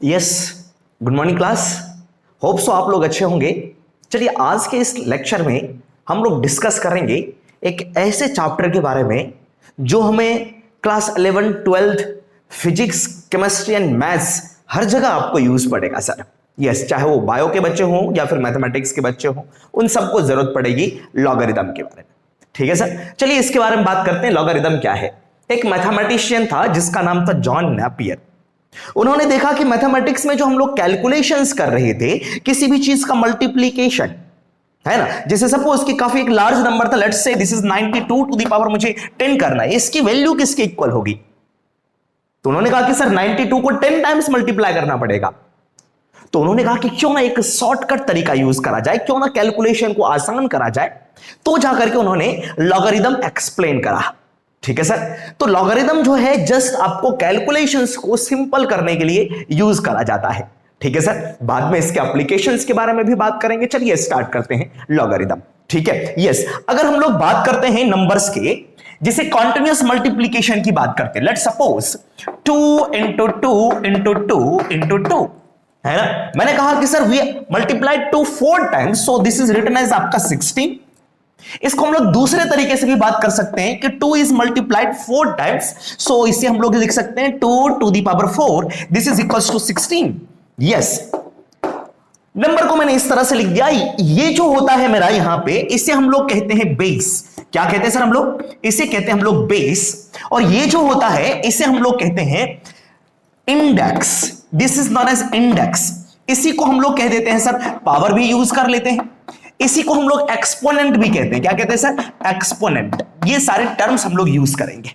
Yes, good morning class. Hope so आप लोग अच्छे होंगे। चलिए आज के इस लेक्चर में हम लोग डिस्कस करेंगे एक ऐसे चैप्टर के बारे में जो हमें class 11, 12 physics, chemistry and maths हर जगह आपको यूज पड़ेगा सर। यस, चाहे वो बायो के बच्चे हों या फिर मैथमेटिक्स के बच्चे हों, उन सबको जरूरत पड़ेगी लॉगरिदम के बारे में। ठीक है सर, चलिए इसके बारे में बात करते हैं। लॉगरिदम क्या है? एक मैथमेटिशियन था जिसका नाम था जॉन नेपियर। उन्होंने देखा कि मैथमेटिक्स में जो हम लोग कैलकुलेशंस कर रहे थे, किसी भी चीज का मल्टीप्लीकेशन है ना, जैसे सपोज कि काफी एक लार्ज नंबर था, let's say this is 92 to the power मुझे 10 करना है, इसकी वैल्यू किसके इक्वल होगी? तो उन्होंने कहा कि सर 92 को 10 टाइम्स मल्टीप्लाई करना पड़ेगा। तो उन्होंने कहा कि क्यों ना एक शॉर्टकट तरीका यूज करा जाए, क्यों ना कैलकुलेशन को आसान करा जाए। तो जाकर के उन्होंने लॉगरिदम एक्सप्लेन करा। ठीक है सर, तो लॉगरिदम जो है जस्ट आपको कैलकुलेशंस को सिंपल करने के लिए यूज करा जाता है। ठीक है सर, बाद में इसके एप्लीकेशंस के बारे में भी बात करेंगे। चलिए स्टार्ट करते हैं लॉगरिदम। ठीक है, यस, अगर हम लोग बात करते हैं नंबर्स के, जिसे कॉन्टिन्यूअस मल्टीप्लीकेशन की बात करते हैं, let's suppose 2 into 2 into 2 into 2 है ना। मैंने कहा कि sir we multiplied 2 4 times, so this is written as आपका 16। इसको हम लोग दूसरे तरीके से भी बात कर सकते हैं कि 2 इज मल्टीप्लाइड 4 टाइम्स, सो इसे हम लोग लिख सकते हैं 2 to the power 4, this is equals to 16। Yes, number को मैंने इस तरह से लिख दिया। ये जो होता है मेरा यहां पे, इसे हम लोग कहते हैं बेस। क्या कहते हैं सर हम लोग? इसे कहते हैं हम लोग बेस। और ये जो होता है इसे हम लोग कहते हैं index. This is known as index. इसी को हम लोग कह देते हैं सर, पावर भी यूज कर लेते हैं, इसी को हम लोग एक्सपोनेंट भी कहते हैं। क्या कहते हैं सर? एक्सपोनेंट। ये सारे टर्म्स हम लोग यूज करेंगे।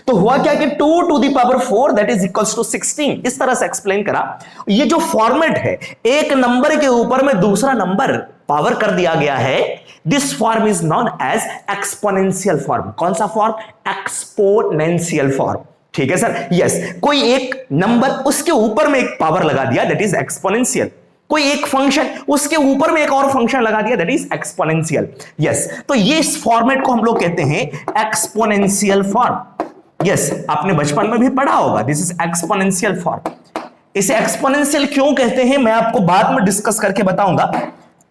तो हुआ क्या कि 2 to the power 4 that is equals to 16, इस तरह से एक्सप्लेन करा। ये जो फॉर्मेट है, एक नंबर के ऊपर में दूसरा नंबर पावर कर दिया गया है, this form is known as exponential form. कौन सा फॉर्म? Exponential form. ठीक है सर, यस, कोई एक नंबर उसके ऊपर में एक पावर लगा दिया, दैट इज एक्सपोनेंशियल। कोई एक फंक्शन उसके ऊपर में एक और फंक्शन लगा दिया, दैट इज एक्सपोनेंशियल। यस, तो ये इस फॉर्मेट को हम लोग कहते हैं एक्सपोनेंशियल फॉर्म। यस, आपने बचपन में भी पढ़ा होगा, दिस इज एक्सपोनेंशियल फॉर्म। इसे एक्सपोनेंशियल क्यों कहते हैं मैं आपको बाद में डिस्कस करके बताऊंगा।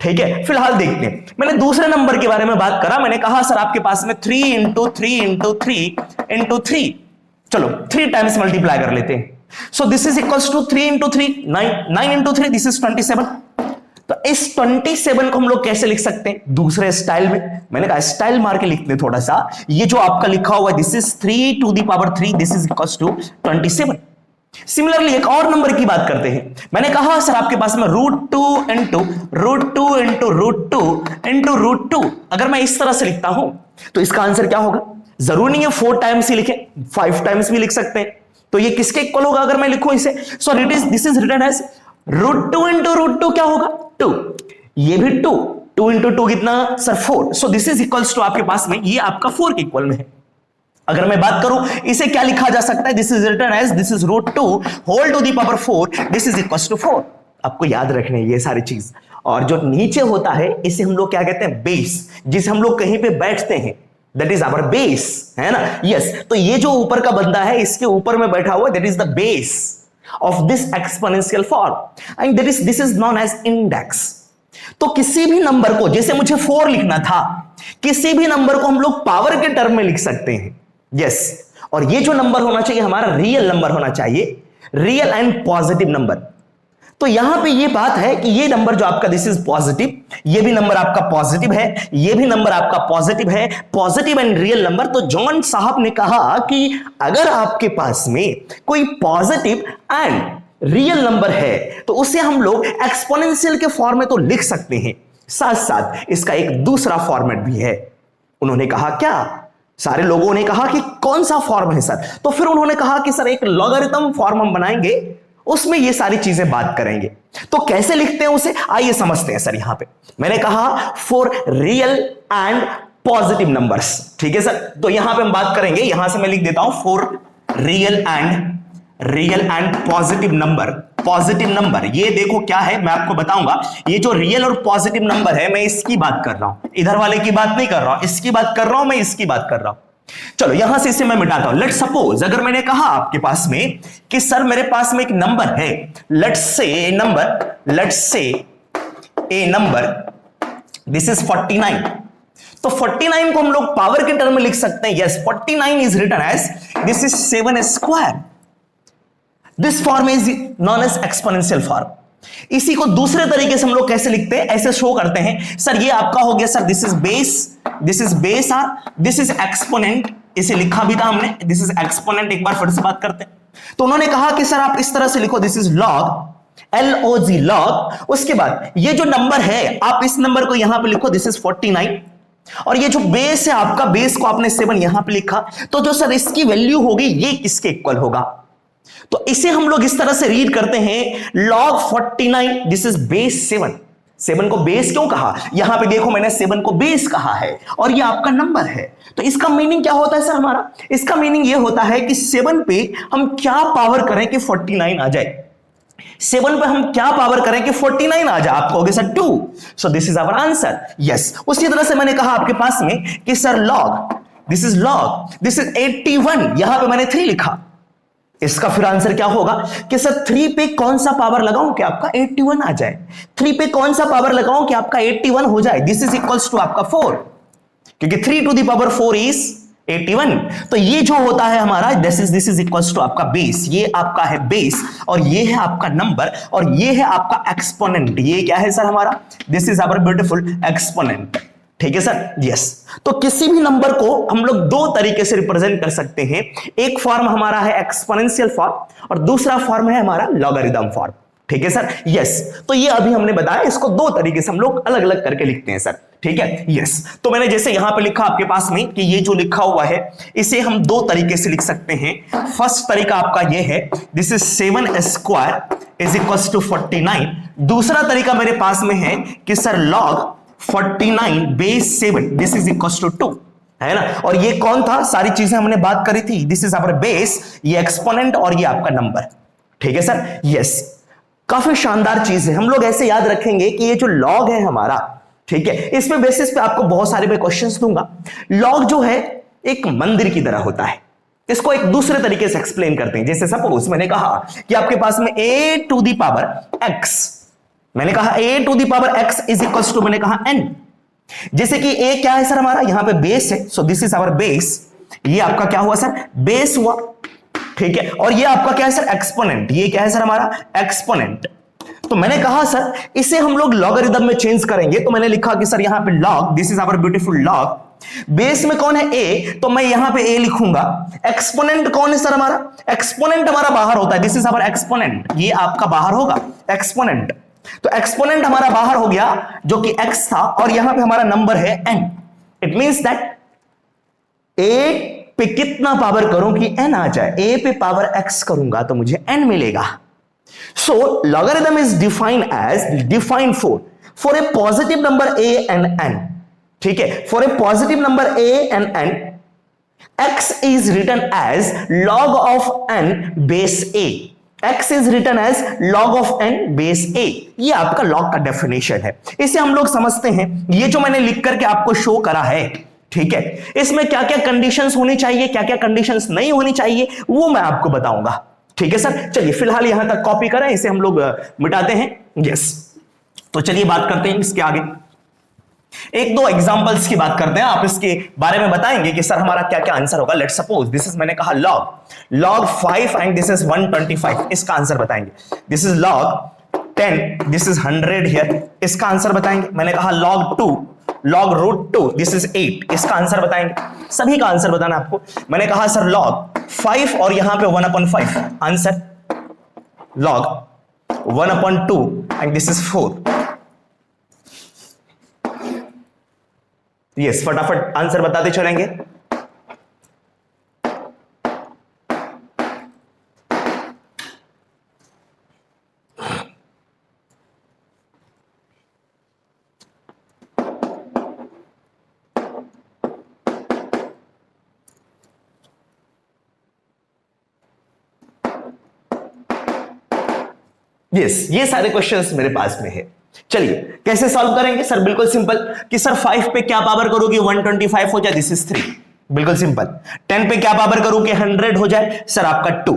ठीक है, फिलहाल देखते हैं। मैंने दूसरे नंबर के बारे में बात करा। मैंने कहा सर आपके पास में 3 इंटू 3 इंटू 3 इंटू 3, चलो 3 टाइम्स मल्टीप्लाई कर लेते हैं। So this is equals to 3 into 3, 9 into 3, this is 27। तो इस 27 को हम लोग कैसे लिख सकते हैं? दूसरे स्टाइल में। मैंने कहा स्टाइल मार के लिखते हैं थोड़ा सा। ये जो आपका लिखा हुआ है, this is 3 to the power 3, this is equals to 27। Similarly एक और नंबर की बात करते हैं। मैंने कहा सर आपके पास में √2 इंटू √2 इंटू √2 इंटू √2, अगर मैं इस तरह से लिखता हूं तो इसका आंसर क्या होगा? जरूरी नहीं है 4 टाइम्स ही लिखें, 5 टाइम्स भी लिख सकते हैं। तो ये किसके इक्वल होगा अगर मैं लिखूं इसे? So this is written as √2 into √2 क्या होगा? 2। ये भी 2 इंटू 2 कितना sir? 4। So this is equals to आपके पास में ये आपका 4 के इक्वल में है। अगर मैं बात करूं इसे क्या लिखा जा सकता है? This is written as this is √2 whole to the power 4, this is equals to 4। आपको याद रखना है ये सारी चीज। और जो नीचे होता है इसे हम लोग क्या कहते हैं? बेस, जिसे हम लोग कहीं पे बैठते हैं, दैट इज आवर बेस, है ना। यस, तो ये जो ऊपर का बंदा है इसके ऊपर में बैठा हुआ, that is the base of this exponential form and this is known as index. तो किसी भी नंबर को, जैसे मुझे 4 लिखना था, किसी भी नंबर को हम लोग पावर के टर्म में लिख सकते हैं। यस, और ये जो नंबर होना चाहिए हमारा रियल नंबर होना चाहिए, रियल एंड पॉजिटिव नंबर। तो यहां पे ये बात है कि ये नंबर जो आपका दिस इज पॉजिटिव, ये भी नंबर आपका पॉजिटिव है, ये भी नंबर आपका पॉजिटिव है, पॉजिटिव एंड रियल नंबर। तो जॉन साहब ने कहा कि अगर आपके पास में कोई पॉजिटिव एंड रियल नंबर है तो उसे हम लोग एक्सपोनेंशियल के फॉर्म में तो लिख सकते हैं, साथ साथ इसका एक दूसरा फॉर्मेट भी है। उन्होंने कहा क्या? सारे लोगों ने कहा कि कौन सा फॉर्म है सर? तो फिर उन्होंने कहा कि सर एक लॉगरिथम फॉर्म हम बनाएंगे, उसमें ये सारी चीजें बात करेंगे। तो कैसे लिखते हैं उसे, आइए समझते हैं सर। यहां पे मैंने कहा for real and positive numbers. ठीक है सर, तो यहां पे हम बात करेंगे, यहां से मैं लिख देता हूं for real and positive number. Positive number ये देखो क्या है, मैं आपको बताऊंगा। ये जो रियल और पॉजिटिव नंबर है, मैं इसकी बात कर रहा हूं, इधर वाले की बात नहीं कर रहा हूं, इसकी बात कर रहा हूं, मैं इसकी बात कर रहा हूं। चलो यहां से इसे मैं मिटाता हूं। लेट सपोज अगर मैंने कहा आपके पास में कि सर मेरे पास में एक नंबर है, लेट्स से ए नंबर दिस इज 49। तो 49 को हम लोग पावर के टर्म में लिख सकते हैं। Yes, 49 is written as this is 7 square. This form is known as exponential form. इसी को दूसरे तरीके से हम लोग कैसे लिखते हैं, ऐसे शो करते हैं। सर ये आपका हो गया sir this is base R, this is exponent, इसे लिखा भी था हमने, दिस इज एक्सपोनेंट। एक बार फिर से बात करते हैं। तो उन्होंने कहा कि सर आप इस तरह से लिखो, this is log, LOG log. उसके बाद ये जो नंबर है आप इस नंबर को यहां पे लिखो, दिस इज 49। और ये जो बेस है आपका, बेस को आपने 7 यहां पे लिखा, तो जो सर इसकी वैल्यू होगी ये किसके इक्वल होगा? तो इसे हम लोग इस तरह से रीड करते हैं, log 49 दिस इज बेस 7। 7 को बेस क्यों कहा? यहां पे देखो मैंने 7 को बेस कहा है और ये आपका नंबर है। तो इसका मीनिंग क्या होता है सर हमारा? इसका मीनिंग ये होता है कि 7 पे हम क्या पावर करें कि 49 आ जाए। 7 पे हम क्या पावर करें कि 49 आ जाए? आप कहोगे sir 2। So this is our answer. Yes, उसी तरह से मैंने कहा आपके पास में कि सर लॉग दिस इज 81। यहां पे मैंने 3 लिखा। इसका फिर आंसर क्या होगा कि सर 3 पे कौन सा पावर लगाऊं कि आपका 81 आ जाए? 3 पे कौन सा पावर लगाऊं कि आपका 81 हो जाए? दिस इज इक्वल्स टू आपका 4, क्योंकि 3 टू द पावर 4 इज 81। तो ये जो होता है हमारा दिस इज इक्वल्स टू आपका बेस। ये आपका है बेस और ये है आपका नंबर और ये है आपका एक्सपोनेंट। ये क्या है सर हमारा? This is our beautiful exponent. ठीक है सर। यस, तो किसी भी नंबर को हम लोग 2 तरीके से रिप्रेजेंट कर सकते हैं। एक फॉर्म हमारा है एक्सपोनेंशियल फॉर्म और दूसरा फॉर्म है हमारा लॉगरिथम फॉर्म। ठीक है सर। यस, तो ये अभी हमने बताया, इसको 2 तरीके से हम लोग अलग अलग करके लिखते हैं सर। ठीक है। यस, तो मैंने जैसे यहां पे लिखा आपके पास में कि ये जो लिखा हुआ है इसे हम 2 तरीके से लिख सकते हैं। फर्स्ट तरीका आपका ये है, this is 7 square is equals to 49। दूसरा तरीका मेरे पास में है कि sir log 49 base 7 this is equals to 2, है ना। और ये कौन था? सारी चीजें हमने बात करी थी। दिस इज आवर बेस, ये एक्सपोनेंट और ये आपका नंबर। ठीक है सर। यस, काफी शानदार चीज है। हम लोग ऐसे याद रखेंगे कि ये जो लॉग है हमारा, ठीक है, इसमें बेसिस पे आपको बहुत सारे मैं क्वेश्चंस दूंगा। लॉग जो है एक मंदिर की तरह होता है। इसको एक दूसरे तरीके से एक्सप्लेन करते हैं। जैसे सपोज मैंने कहा कि आपके पास में a to the power x, मैंने कहा a to the power x is equals to, मैंने कहा n। जैसे कि a क्या है सर हमारा? यहां पे बेस है, so this is our base. ये आपका क्या हुआ सर? बेस हुआ। ठीक है। और ये आपका क्या है सर? एक्सपोनेंट। ये क्या है सर हमारा? एक्सपोनेंट। तो मैंने कहा सर इसे हम लोग लॉगरिथम में चेंज करेंगे, तो मैंने लिखा कि सर यहां पे log, this is our beautiful log. Base में कौन है? a, तो मैं यहां पे a लिखूंगा। एक्सपोनेंट कौन है सर हमारा? एक्सपोनेंट हमारा बाहर होता है, दिस इज आवर एक्सपोनेंट। ये आपका बाहर होगा एक्सपोनेंट। तो एक्सपोनेंट हमारा बाहर हो गया जो कि x था और यहां पे हमारा नंबर है n। It means that a पे कितना पावर करूं कि n आ जाए? a पे पावर x करूंगा तो मुझे n मिलेगा। So logarithm is defined for a positive number a and n. ठीक है, for a positive number a and n, x is written as log of n base a. x is written as log of n base a. ये आपका log का definition है। इसे हम लोग समझते हैं। ये जो मैंने लिख करके आपको शो करा है, ठीक है, इसमें क्या क्या कंडीशंस होनी चाहिए, क्या क्या कंडीशंस नहीं होनी चाहिए, वो मैं आपको बताऊंगा। ठीक है सर। चलिए फिलहाल यहां तक कॉपी करें, इसे हम लोग मिटाते हैं। यस, तो चलिए बात करते हैं इसके आगे। 1-2 एग्जांपल्स की बात करते हैं। आप इसके बारे में बताएंगे कि सर हमारा क्या क्या आंसर होगा। लेट्स सपोज दिस इज, मैंने कहा log 5 एंड दिस इज 125। इसका आंसर बताएंगे। This is log 10, this is 100 here. इसका आंसर बताएंगे। मैंने कहा log 2, log root 2, this is 8। इसका आंसर बताएंगे। सभी का आंसर बताना आपको। मैंने कहा सर log 5 और यहां पे 1/5। Answer log 1/2 and this is 4। Yes, फटाफट आंसर बताते चलेंगे। यस, ये सारे क्वेश्चंस मेरे पास में है। चलिए कैसे सॉल्व करेंगे सर? बिल्कुल सिंपल कि सर 5 पे क्या पावर करोगे 125 हो जाए, दिस इज 3। बिल्कुल सिंपल। 10 पे क्या पावर करूं कि 100 हो जाए? सर आपका 2।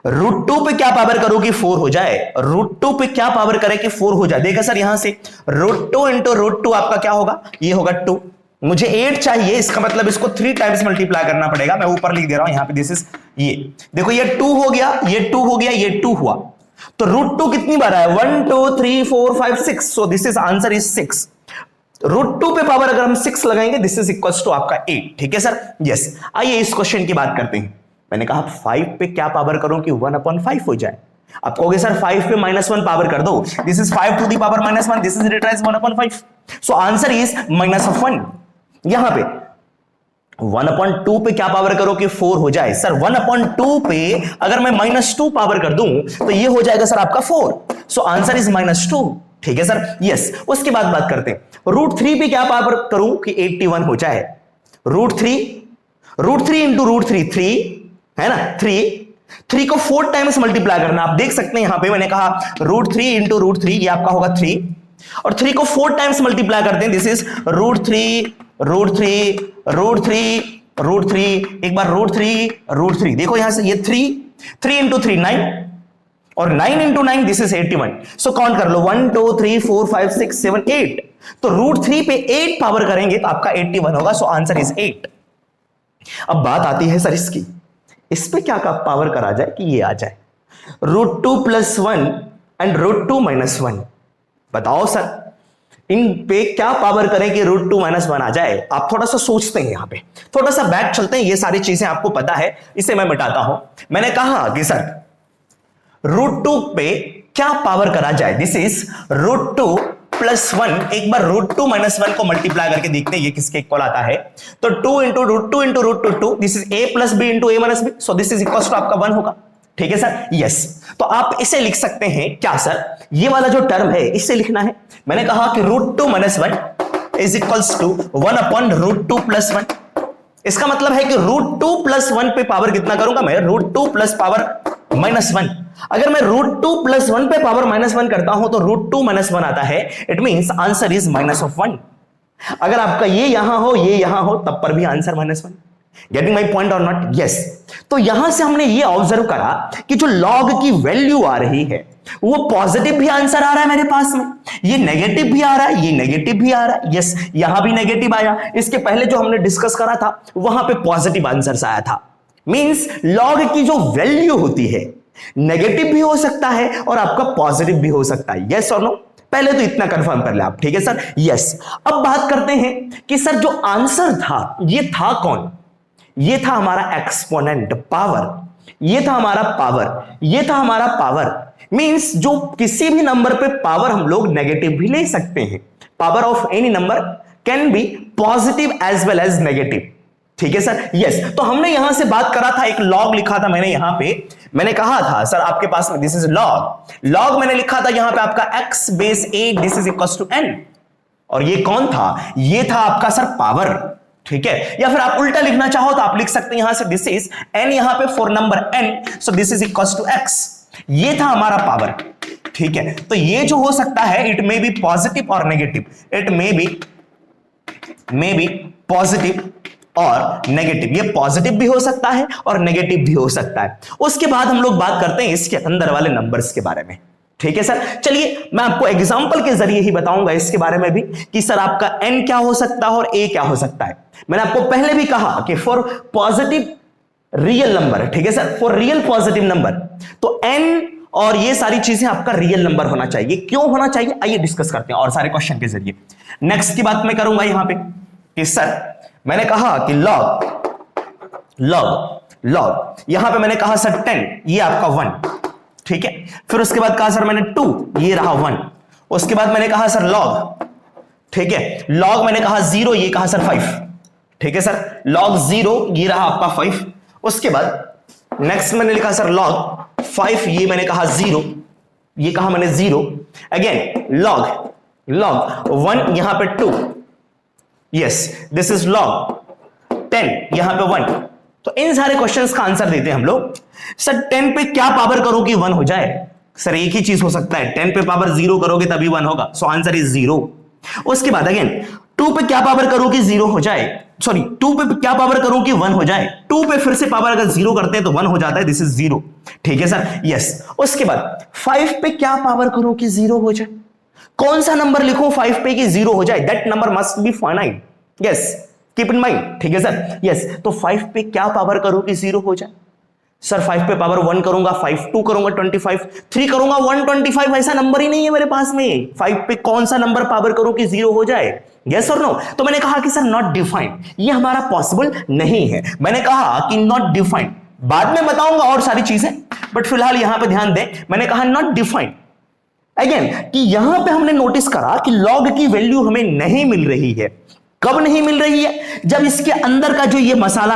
√2 पे क्या पावर करो कि 4 हो जाए? √2 पे क्या पावर करे कि 4 हो जाए? देखा सर यहां से √2 इंटू √2 आपका क्या होगा? ये होगा 2। मुझे 8 चाहिए, इसका मतलब इसको 3 टाइम्स मल्टीप्लाई करना पड़ेगा। मैं ऊपर लिख दे रहा हूं यहां पे, दिस इज ये देखो, ये 2 हो गया, ये 2 हो गया, ये 2 हुआ। तो √2 कितनी बार आया? 1 2 3 4 5 6। सो दिस इज आंसर इज 6। √2 पे पावर अगर हम 6 लगाएंगे, दिस इज इक्वल टू आपका 8। ठीक है सर, यस। आइए इस क्वेश्चन की बात करते हैं। मैंने कहा 5 पे क्या पावर करो कि 1/5 हो जाए? आप कहोगे सर 5 पे -1 पावर कर दो, this is 5 to the power -1, this is written as 1/5। So answer is -1। यहां पे 1/2 पे क्या पावर करो कि 4 हो जाए? सर 1/2 पे अगर मैं -2 पावर कर दूं तो ये हो जाएगा सर आपका 4। सो आंसर इज -2। ठीक है सर, यस। उसके बाद बात करते हैं √3 पे क्या पावर करूं कि 81 हो जाए? √3 इंटू √3 3 है ना, 3 को 4 टाइम्स मल्टीप्लाई करना। आप देख सकते हैं यहां पे मैंने कहा √3 इंटू √3 ये आपका होगा 3, और 3 को 4 टाइम्स मल्टीप्लाई करते हैं, दिस इज √3 √3 √3 √3, एक बार √3 देखो यहां से ये 3 इंटू 3 9, और 9 into 9 this is 81। So count कर लो 1 2 3 4 5 6 7 8। तो √3 पे 8 पावर करेंगे तो आपका 81 होगा। सो आंसर इज 8। अब बात आती है सर इसकी, इस पे क्या पावर करा जाए कि ये आ जाए? √2 + 1 एंड √2 - 1। बताओ सर इन पे क्या पावर करें कि √2 - 1 आ जाए? आप थोड़ा सा सोचते हैं, यहां पे थोड़ा सा बैक चलते हैं। ये सारी चीजें आपको पता है, इसे मैं मिटाता हूं। मैंने कहा कि सर √2 पे क्या पावर करा जाए? This is √2 + 1। एक बार √2 - 1 को मल्टीप्लाई करके देखते हैं ये किसके इक्वल आता है। तो 2 into √2 into √2 2, this is a + b into a - b। So this is equal to आपका 1 होगा। ठीक है सर, यस। तो आप इसे लिख सकते हैं क्या सर? ये वाला जो टर्म है इसे लिखना है। मैंने कहा कि √2 - 1 इज इक्वल्स टू 1/√2 + 1। इसका मतलब है कि √2 + 1 पे पावर कितना करूंगा मैं? √2 + पावर -1। अगर मैं √2 + 1 पे पावर -1 करता हूं तो √2 - 1 आता है। It means answer is -1। अगर आपका ये यहां हो, ये यहां हो, तब पर भी आंसर -1। गेटिंग माई पॉइंट और नॉट? यस। तो यहां से हमने ये ऑब्जर्व करा कि जो लॉग की वैल्यू आ रही है वो पॉजिटिव भी आंसर आ रहा है मेरे पास में, ये नेगेटिव भी आ रहा है, ये नेगेटिव भी आ रहा है। यस, यहां भी नेगेटिव आया। इसके पहले जो हमने डिस्कस करा था वहां पे पॉजिटिव आंसर आया था। मींस लॉग की जो वैल्यू होती है नेगेटिव भी हो सकता है और आपका पॉजिटिव भी हो सकता है। यस और नो? पहले तो इतना कंफर्म कर ले आप। ठीक है सर, यस। अब बात करते हैं कि सर जो आंसर था ये था कौन? ये था हमारा एक्सपोनेंट, पावर। ये था हमारा पावर, ये था हमारा पावर। मींस जो किसी भी नंबर पे पावर हम लोग नेगेटिव भी ले सकते हैं। Power of any number can be positive as well as negative. ठीक है सर, यस। तो हमने यहां से बात करा था, एक लॉग लिखा था मैंने यहां पे। मैंने कहा था सर आपके पास में दिस इज लॉग मैंने लिखा था यहां पे आपका x⁻8 this is equal to n। और ये कौन था? ये था आपका सर पावर। ठीक है, या फिर आप उल्टा लिखना चाहो तो आप लिख सकते हैं यहां से दिस इज n, यहां पे for number n, so this is equal to x। ये था हमारा पावर। ठीक है, तो ये जो हो सकता है इट मे बी पॉजिटिव और negative, it may be positive और नेगेटिव। ये पॉजिटिव भी हो सकता है और नेगेटिव भी हो सकता है। उसके बाद हम लोग बात करते हैं इसके अंदर वाले नंबर्स के बारे में। ठीक है सर, चलिए मैं आपको एग्जांपल के जरिए ही बताऊंगा इसके बारे में भी कि सर आपका n क्या हो सकता है और a क्या हो सकता है। मैंने आपको पहले भी कहा कि फॉर पॉजिटिव रियल नंबर, ठीक है sir, for real positive number, तो n और ये सारी चीजें आपका रियल नंबर होना चाहिए। क्यों होना चाहिए आइए डिस्कस करते हैं और सारे क्वेश्चन के जरिए। नेक्स्ट की बात मैं करूंगा यहां पे कि सर मैंने कहा कि लॉग यहां पे मैंने कहा सर 10, ये आपका 1। ठीक है, फिर उसके बाद कहा सर मैंने 2, ये रहा 1। उसके बाद मैंने कहा सर लॉग, ठीक है, लॉग मैंने कहा 0, ये कहा सर 5। ठीक है सर, लॉग 0 ये रहा आपका 5। उसके बाद नेक्स्ट मैंने लिखा सर लॉग 5, ये मैंने कहा 0, ये कहा मैंने 0। अगेन लॉग 1, यहां पे 2, यस दिस इज लॉग 10, यहां पे 1। तो इन सारे क्वेश्चंस का आंसर देते हैं हम लोग। सर 10 पे क्या पावर करो कि 1 हो जाए? सर एक ही चीज हो सकता है, 10 पे पावर 0 करोगे तभी 1 होगा। सो आंसर इज 0। उसके बाद अगेन 2 पे क्या पावर करूं कि 0 हो जाए, सॉरी 2 पे क्या पावर करूं कि 1 हो जाए, 2 पे फिर से पावर अगर 0 करते हैं तो 1 हो जाता है, दिस इज 0, ठीक है सर, यस। उसके बाद 5 पे क्या पावर करूं कि 0 हो जाए, कौन सा नंबर लिखूं 5 पे कि 0 हो जाए, that number must be finite, yes, keep in mind, ठीक है सर, यस। तो 5 पे क्या पावर करूं कि 0 हो जाए, सर 5 पे पावर 1 करूंगा 5, 2 करूंगा 25, 3 करूंगा 125, ऐसा नंबर ही नहीं है मेरे पास में, 5 पे कौन सा नंबर पावर करूं कि 0 हो जाए, यस और नो। तो मैंने कहा कि सर नॉट डिफाइंड, ये हमारा पॉसिबल नहीं है, मैंने कहा कि नॉट डिफाइंड, बाद में बताऊंगा और सारी चीजें, बट फिलहाल यहां पे ध्यान दें, मैंने कहा नॉट डिफाइंड अगेन, कि यहां पे हमने नोटिस करा कि लॉग की वैल्यू हमें नहीं मिल रही है। कब नहीं मिल रही है, जब इसके अंदर का जो ये मसाला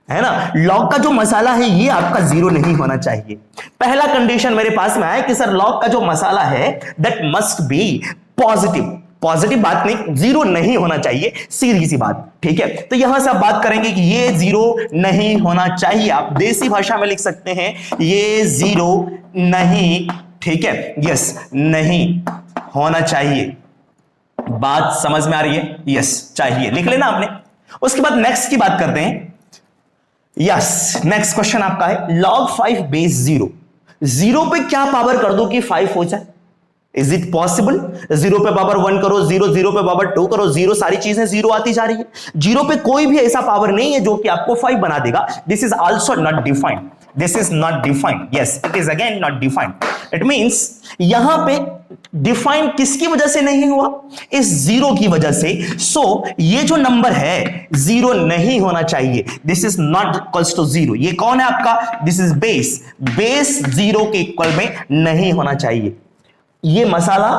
है ना, लॉग का जो मसाला है ये आपका 0 नहीं होना चाहिए। पहला कंडीशन मेरे पास में आया कि सर लॉग का जो मसाला है that must be positive, positive बात नहीं, 0 नहीं होना चाहिए, सीधी सी बात, ठीक है। तो यहां से आप बात करेंगे कि ये 0 नहीं होना चाहिए, आप देसी भाषा में लिख सकते हैं ये 0 नहीं, ठीक है, यस, नहीं होना चाहिए, बात समझ में आ रही है, यस, चाहिए लिख लेना आपने। उसके बाद नेक्स्ट की बात करते हैं, यस, नेक्स्ट क्वेश्चन आपका है log 5 बेस 0, 0 पे क्या पावर कर दो कि 5 हो जाए, इज इट पॉसिबल, 0 पे पावर 1 करो, 0 0 पे पावर 2 करो, 0 सारी चीजें 0 आती जा रही है, 0 पे कोई भी ऐसा पावर नहीं है जो कि आपको 5 बना देगा, this is also not defined, this is not defined, yes it is again not defined, it means यहां पे डिफाइन किसकी वजह से नहीं हुआ, इस 0 की वजह से, सो ये जो नंबर है 0 नहीं होना चाहिए, this is not equals to 0, ये कौन है आपका, दिस इज बेस, बेस 0 के इक्वल में नहीं होना चाहिए, ये मसाला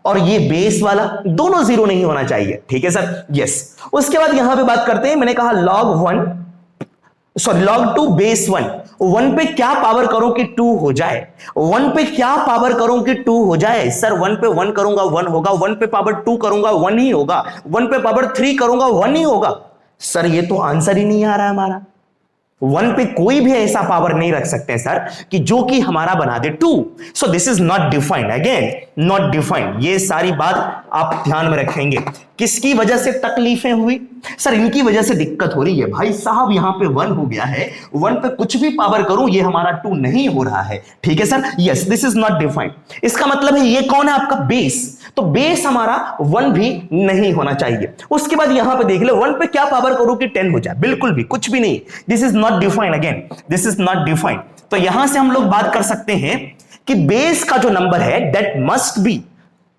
और ये बेस वाला दोनों 0 नहीं होना चाहिए, ठीक है सर, यस। उसके बाद यहां पे बात करते हैं, मैंने कहा log 2 बेस 1, 1 पे क्या पावर करो कि 2 हो जाए, 1 पे क्या पावर करूं कि 2 हो जाए, सर 1 पे 1 करूंगा 1 होगा, 1 पे पावर 2 करूंगा 1 ही होगा, 1 पे पावर 3 करूंगा 1 ही होगा, सर ये तो आंसर ही नहीं आ रहा है हमारा, 1 पे कोई भी ऐसा पावर नहीं रख सकते सर कि जो कि हमारा बना दे 2, so this is not defined, again not defined, ये सारी बात आप ध्यान में रखेंगे। किसकी वजह से तकलीफें हुई, सर इनकी वजह से दिक्कत हो रही है, भाई साहब यहां पे 1 हो गया है, 1 पे कुछ भी पावर करूं ये हमारा 2 नहीं हो रहा है, ठीक है sir, yes this is not defined, इसका मतलब है ये कौन है आपका बेस, तो बेस हमारा 1 भी नहीं होना चाहिए। उसके बाद यहां पे देख ले 1 पे क्या पावर करूं कि 10 हो जाए, बिल्कुल भी कुछ भी नहीं, this is not defined, again this is not defined. तो यहां से हम लोग बात कर सकते हैं कि बेस का जो नंबर है दैट मस्ट बी,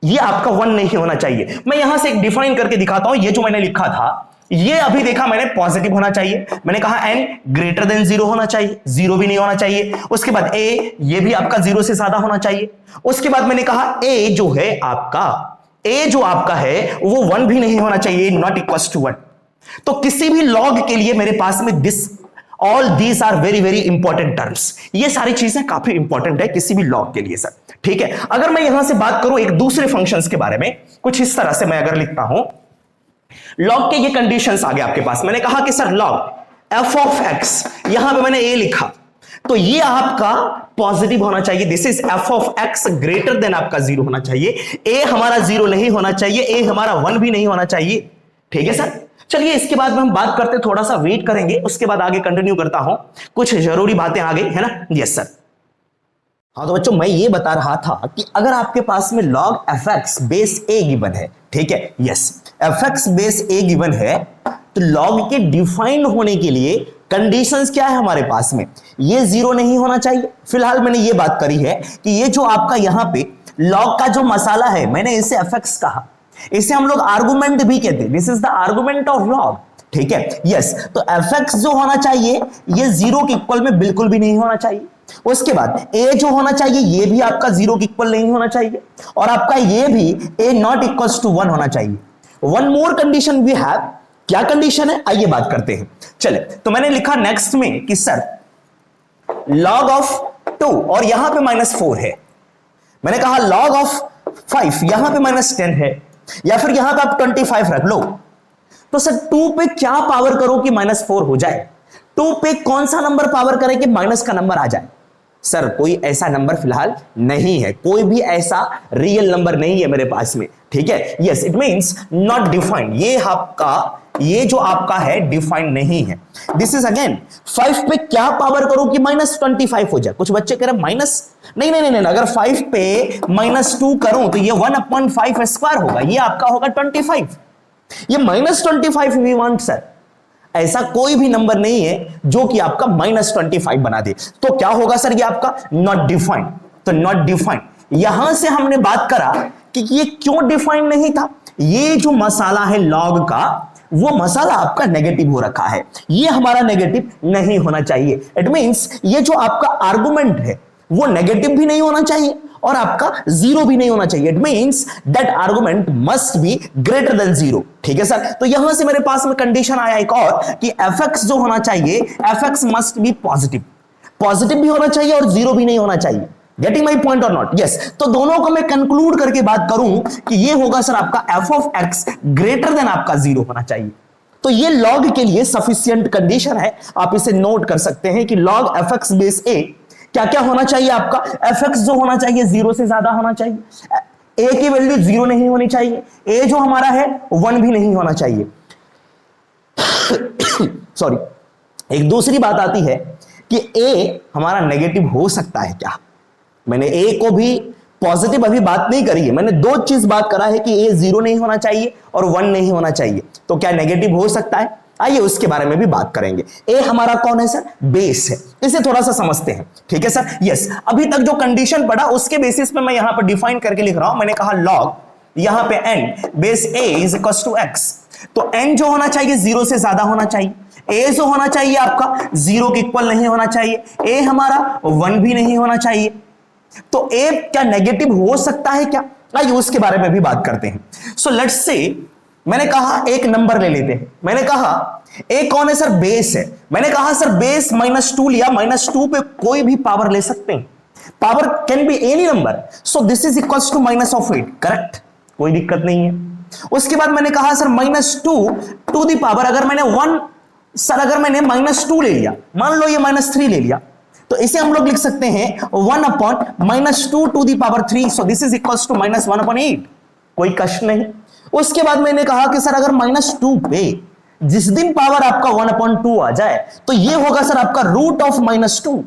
ये आपका 1 नहीं होना चाहिए। मैं यहां से एक डिफाइन करके दिखाता हूं, ये जो मैंने लिखा था ये अभी देखा मैंने पॉजिटिव होना चाहिए, मैंने कहा n ग्रेटर देन 0 होना चाहिए, 0 भी नहीं होना चाहिए। उसके बाद a ये भी आपका 0 से ज्यादा होना चाहिए। उसके बाद मैंने कहा a जो है आपका, a जो आपका है वो 1 भी नहीं होना चाहिए, नॉट इक्वल्स टू 1। तो किसी भी लॉग के लिए मेरे पास में this all these are very very important terms, ये सारी चीजें काफी इंपॉर्टेंट है किसी भी लॉग के लिए सर, ठीक है। अगर मैं यहां से बात करूं एक दूसरे फंक्शंस के बारे में, कुछ इस तरह से मैं अगर लिखता हूं, लॉग के ये कंडीशंस आ गए आपके पास, मैंने कहा कि sir log f of x, यहां पे मैंने a लिखा, तो ये आपका पॉजिटिव होना चाहिए, this is f of x greater then आपका 0 होना चाहिए, a हमारा 0 नहीं होना चाहिए, a हमारा 1 भी नहीं होना चाहिए, ठीक है सर। चलिए इसके बाद में हम बात करते, थोड़ा सा वेट करेंगे, उसके बाद आगे कंटिन्यू करता हूं, कुछ जरूरी बातें आ गई है ना, यस सर। हाँ तो बच्चों मैं ये बता रहा था कि अगर आपके पास में log fx base a given है, ठीक है, yes fx base a given है, तो log के डिफाइंड होने के लिए कंडीशंस क्या है हमारे पास में, ये 0 नहीं होना चाहिए। फिलहाल मैंने ये बात करी है कि ये जो आपका यहां पे log का जो मसाला है, मैंने इसे fx कहा, इसे हम लोग आर्गुमेंट भी कहते हैं, this is the argument of log, ठीक है, यस। तो fx जो होना चाहिए ये 0 के इक्वल में बिल्कुल भी नहीं होना चाहिए। उसके बाद a जो होना चाहिए ये भी आपका 0 के इक्वल नहीं होना चाहिए, और आपका ये भी a नॉट इक्वल्स टू 1 होना चाहिए। One more condition we have, क्या कंडीशन है आइए बात करते हैं। चले तो मैंने लिखा नेक्स्ट में कि सर log ऑफ 2 और यहां पे -4 है, मैंने कहा log ऑफ 5 यहां पे -10 है, या फिर यहां पे आप 25 रख लो। तो सर 2 पे क्या पावर करो कि -4 हो जाए, 2 पे कौन सा नंबर पावर करे कि माइनस का नंबर आ जाए, सर कोई ऐसा नंबर फिलहाल नहीं है, कोई भी ऐसा रियल नंबर नहीं है मेरे पास में, ठीक है। Yes, it means not defined, ये जो आपका है डिफाइंड नहीं है। दिस इज अगेन 5 पे क्या पावर करो कि -25 हो जाए। कुछ बच्चे कह रहे माइनस, नहीं, अगर 5 पे -2 करूं तो ये 1/5 स्क्वायर होगा, ये आपका होगा 25, ये -25 वी वांट सर। ऐसा कोई भी नंबर नहीं है जो कि आपका -25 बना दे, तो क्या होगा सर, ये आपका नॉट डिफाइंड। तो नॉट डिफाइंड, यहां से हमने बात करा कि ये क्यों डिफाइंड नहीं था। ये जो मसाला है लॉग का, वो मसाला आपका नेगेटिव हो रखा है, ये हमारा नेगेटिव नहीं होना चाहिए। इट मींस ये जो आपका आर्गुमेंट है वो नेगेटिव भी नहीं होना चाहिए और आपका जीरो भी नहीं होना चाहिए। It means that argument must be greater than zero, ठीक है सर। तो यहां से मेरे पास में कंडीशन आया एक और कि fx जो होना चाहिए, fx must be positive, positive भी होना चाहिए और जीरो भी नहीं होना चाहिए। गेटिंग माई पॉइंट और नॉट? यस। तो दोनों को मैं कंक्लूड करके बात करूं कि ये होगा सर आपका f of x greater then आपका जीरो होना चाहिए। तो ये लॉग के लिए सफिशियंट कंडीशन है, आप इसे नोट कर सकते हैं कि लॉग fx बेस a क्या क्या होना चाहिए आपका, fx जो होना चाहिए जीरो से ज्यादा होना चाहिए, a की वैल्यू जीरो नहीं होनी चाहिए, a जो हमारा है 1 भी नहीं होना चाहिए। सॉरी, एक दूसरी बात आती है कि a हमारा नेगेटिव हो सकता है क्या। मैंने a को भी पॉजिटिव अभी बात नहीं करी है, मैंने दो चीज बात करा है कि a जीरो नहीं होना चाहिए और 1 नहीं होना चाहिए, तो क्या नेगेटिव हो सकता है, आइए उसके बारे में भी बात करेंगे। ए हमारा कौन है सर, बेस है, इसे थोड़ा सा समझते हैं, ठीक है सर। यस, अभी तक जो कंडीशन पढ़ा उसके बेसिस पे मैं यहां पर डिफाइन करके लिख रहा हूं। मैंने कहा लॉग, यहां पे n base a is equal to x, तो n जो होना चाहिए जीरो से ज्यादा होना चाहिए, a जो होना चाहिए आपका जीरो के इक्वल नहीं होना चाहिए, a हमारा 1 भी नहीं होना चाहिए। तो a क्या नेगेटिव हो सकता है क्या, आइए उसके बारे में भी बात करते हैं। सो लेट्स से, मैंने कहा एक नंबर ले लेते हैं, मैंने कहा एक कौन है सर, बेस है। मैंने कहा सर बेस -2 लिया, -2 पे कोई भी पावर ले सकते हैं, power can be any number, so this is equals to -8, correct, कोई दिक्कत नहीं है। उसके बाद मैंने कहा सर -2 टू द पावर, अगर मैंने 1 सर अगर मैंने -2 ले लिया, मान लो ये -3 ले लिया, तो इसे हम लोग लिख सकते हैं 1/-2 to the power 3, so this is equals to -1/8, कोई कष्ट नहीं। उसके बाद मैंने कहा कि सर अगर -2 पे जिस दिन पावर आपका 1/2 आ जाए तो ये होगा सर आपका root of -2,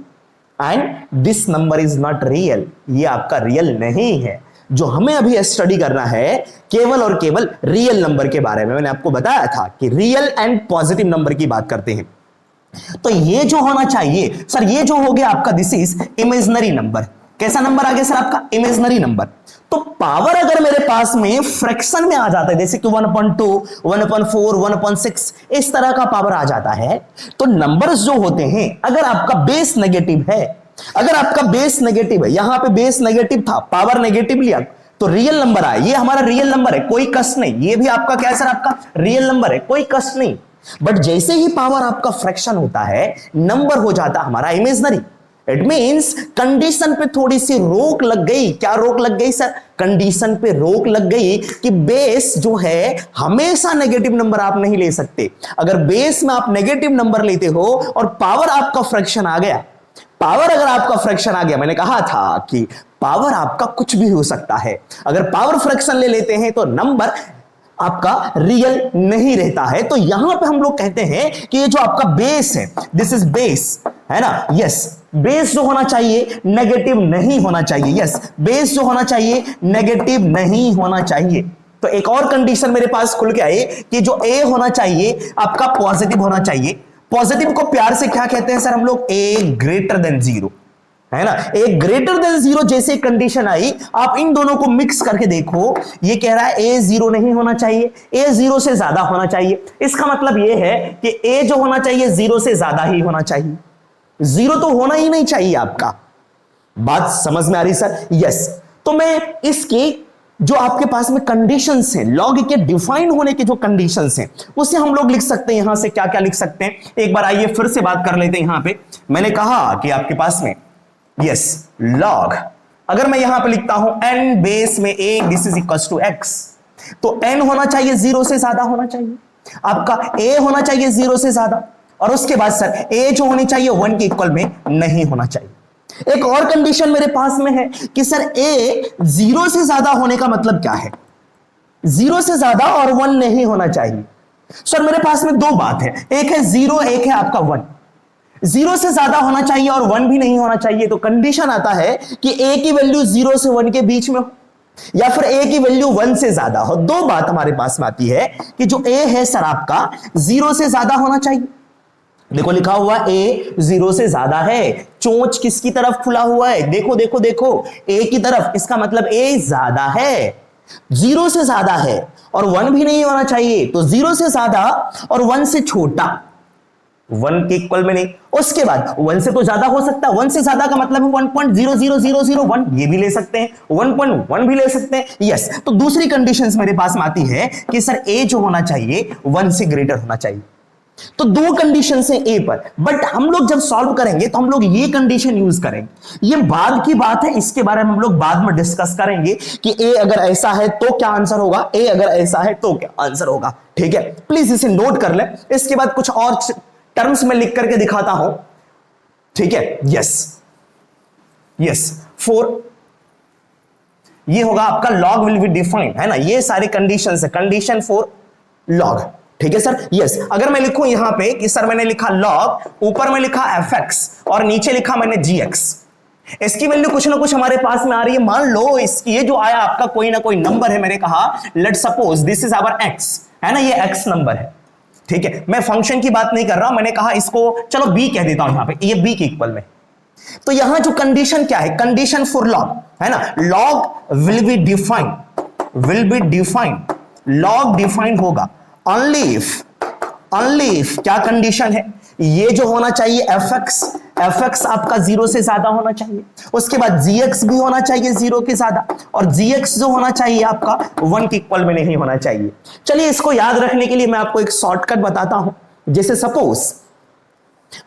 and this number is not real, ये आपका रियल नहीं है। जो हमें अभी स्टडी करना है केवल और केवल रियल नंबर के बारे में। मैंने आपको बताया था कि रियल एंड पॉजिटिव नंबर की बात करते हैं। तो ये जो होना चाहिए सर, ये जो हो गया आपका, दिस इज इमेजिनरी नंबर। कैसा नंबर आ गया सर आपका, इमेजिनरी नंबर। तो पावर अगर मेरे पास में फ्रैक्शन में आ जाता है, जैसे कि 1/2, 1/4, 1/6, इस तरह का पावर आ जाता है, तो नंबर्स जो होते हैं, अगर आपका बेस नेगेटिव है, अगर आपका बेस नेगेटिव है, यहां पे बेस नेगेटिव था, पावर नेगेटिव लिया, तो रियल नंबर आया, ये हमारा रियल नंबर है, कोई कष्ट नहीं। ये भी आपका क्या है सर, आपका रियल नंबर है, कोई कष्ट नहीं। बट जैसे ही पावर आपका फ्रैक्शन होता है, नंबर हो जाता हमारा इमेजिनरी। इट मींस कंडीशन पे थोड़ी सी रोक लग गई। क्या रोक लग गई सर, कंडीशन पे रोक लग गई कि बेस जो है हमेशा नेगेटिव नंबर आप नहीं ले सकते। अगर बेस में आप नेगेटिव नंबर लेते हो और पावर आपका फ्रैक्शन आ गया, पावर अगर आपका फ्रैक्शन आ गया, मैंने कहा था कि पावर आपका कुछ भी हो सकता है, अगर पावर फ्रैक्शन ले लेते हैं तो नंबर आपका रियल नहीं रहता है। तो यहां पे हम लोग कहते हैं कि ये जो आपका बेस है, दिस इज बेस, है ना। यस, बेस जो होना चाहिए नेगेटिव नहीं होना चाहिए। यस, बेस जो होना चाहिए नेगेटिव नहीं होना चाहिए। तो एक और कंडीशन मेरे पास खुल के आई कि जो ए होना चाहिए आपका पॉजिटिव होना चाहिए। पॉजिटिव को प्यार से क्या कहते हैं सर हम लोग, ए ग्रेटर देन जीरो, है ना। ए ग्रेटर देन जीरो जैसे कंडीशन आई, आप इन दोनों को मिक्स करके देखो, ये कह रहा है ए जीरो नहीं होना चाहिए, ए जीरो से ज्यादा होना चाहिए। इसका मतलब ये है कि ए जो होना चाहिए जीरो से ज्यादा ही होना चाहिए, जीरो तो होना ही नहीं चाहिए आपका। बात समझ में आ रही सर? यस। तो मैं इसकी जो आपके पास में कंडीशंस हैं, लॉग के डिफाइन होने के जो कंडीशंस हैं, उसे हम लोग लिख सकते हैं। यहां से क्या क्या लिख सकते हैं, एक बार आइए फिर से बात कर लेते हैं। यहां पे मैंने कहा कि आपके पास में यस लॉग, अगर मैं यहां पे लिखता हूं n बेस में a, this is equal to x, तो n होना चाहिए जीरो से ज्यादा होना चाहिए, आपका a होना चाहिए जीरो से ज्यादा, और उसके बाद सर a जो होनी चाहिए 1 के इक्वल में नहीं होना चाहिए। एक और कंडीशन मेरे पास में है कि सर ए 0 से ज्यादा होने का मतलब क्या है? 0 से ज्यादा और 1 नहीं होना चाहिए। सर मेरे पास में दो बात है, एक है 0, एक है आपका 1। 0 से ज्यादा होना चाहिए और 1 भी नहीं होना चाहिए, तो कंडीशन आता है कि ए की वैल्यू 0 से 1 के बीच में हो या फिर ए की वैल्यू 1 से ज्यादा हो। दो बात हमारे पास में आती है कि जो ए है सर आपका 0 से ज्यादा होना चाहिए। देखो लिखा हुआ ए 0 से ज्यादा है, चोंच किसकी तरफ खुला हुआ है? देखो देखो देखो, ए की तरफ, इसका मतलब ए ज्यादा है। 0 से ज्यादा है और 1 भी नहीं होना चाहिए, तो 0 से ज्यादा और 1 से छोटा, 1 के इक्वल में नहीं। उसके बाद 1 से तो ज्यादा हो सकता है, 1 से ज्यादा का मतलब है 1.00001, ये भी ले सकते हैं, 1.1 भी ले सकते हैं। यस, तो दूसरी कंडीशंस मेरे पास में आती है कि सर ए जो होना चाहिए 1 से ग्रेटर होना चाहिए। तो दो कंडीशन है ए पर, बट हम लोग जब सॉल्व करेंगे तो हम लोग ये कंडीशन यूज करेंगे। ये बाद की बात है, इसके बारे में हम लोग बाद में डिस्कस करेंगे कि ए अगर ऐसा है तो क्या आंसर होगा, ए अगर ऐसा है तो क्या आंसर होगा। ठीक है, प्लीज इसे नोट कर ले। इसके बाद कुछ और टर्म्स में लिख करके दिखाता हूं। ठीक है, यस यस, 4 ये होगा आपका लॉग विल बी डिफाइंड, है ना। ये सारी कंडीशंस है, कंडीशन फॉर लॉग। ठीक है सर, यस। अगर मैं लिखूं यहां पे कि सर मैंने लिखा log, ऊपर में लिखा fx और नीचे लिखा मैंने gx, इसकी वैल्यू कुछ ना कुछ हमारे पास में आ रही है। मान लो इसकी ये जो आया आपका कोई ना कोई नंबर है, मैंने कहा let suppose this is our x, है ना, ये x नंबर है। ठीक है, मैं फंक्शन की बात नहीं कर रहा हूं, मैंने कहा इसको चलो b कह देता हूं, यहां पे ये b के इक्वल में। तो यहां जो कंडीशन क्या है, कंडीशन फॉर log, है ना, log will be defined, will be defined, log defined होगा only if क्या कंडीशन है, ये जो होना चाहिए fx आपका 0 से ज्यादा होना चाहिए, उसके बाद gx भी होना चाहिए 0 के ज्यादा, और gx जो होना चाहिए आपका 1 के इक्वल में नहीं होना चाहिए। चलिए इसको याद रखने के लिए मैं आपको एक शॉर्टकट बताता हूं। जैसे सपोज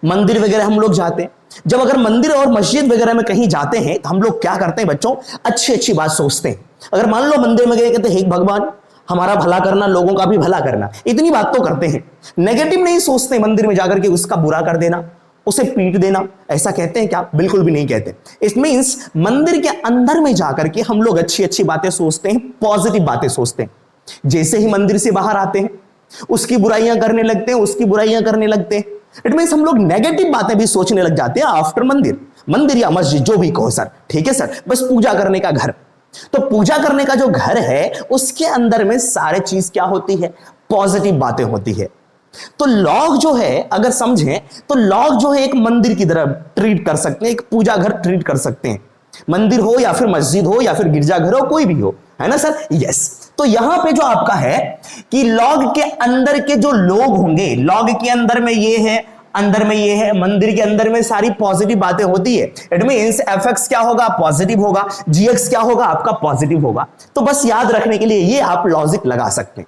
मंदिर वगैरह हम लोग जाते हैं, जब अगर मंदिर और मस्जिद वगैरह में कहीं जाते हैं तो हम लोग क्या करते हैं बच्चों, अच्छी अच्छी बात सोचते हैं। अगर मान लो मंदिर में गए कहते हे भगवान हमारा भला करना, लोगों का भी भला करना, इतनी बात तो करते हैं, नेगेटिव नहीं सोचते मंदिर में जाकर के उसका बुरा कर देना, उसे पीट देना, ऐसा कहते हैं क्या? बिल्कुल भी नहीं कहते। इट मींस मंदिर के अंदर में जाकर के हम लोग अच्छी अच्छी बातें सोचते हैं, पॉजिटिव बातें सोचते हैं। जैसे ही मंदिर से बाहर आते हैं उसकी बुराइयां करने लगते हैं, उसकी बुराइयां करने लगते हैं। इट मींस हम लोग नेगेटिव बातें भी सोचने लग जाते हैं आफ्टर मंदिर या मस्जिद जो भी कहो सर। ठीक है सर, बस पूजा करने का घर, तो पूजा करने का जो घर है उसके अंदर में सारे चीज क्या होती है, पॉजिटिव बातें होती है। तो लॉग जो है अगर समझें तो लॉग जो है एक मंदिर की तरह ट्रीट कर सकते हैं, एक पूजा घर ट्रीट कर सकते हैं, मंदिर हो या फिर मस्जिद हो या फिर गिरजाघर हो, कोई भी हो, है ना सर। यस, तो यहां पे जो आपका है कि लॉग के अंदर के जो लोग होंगे, लॉग के अंदर में ये है, अंदर में ये है, मंदिर के अंदर में सारी पॉजिटिव बातें होती है। इट मींस fx क्या होगा, पॉजिटिव होगा, gx क्या होगा आपका, पॉजिटिव होगा। तो बस याद रखने के लिए ये आप लॉजिक लगा सकते हैं।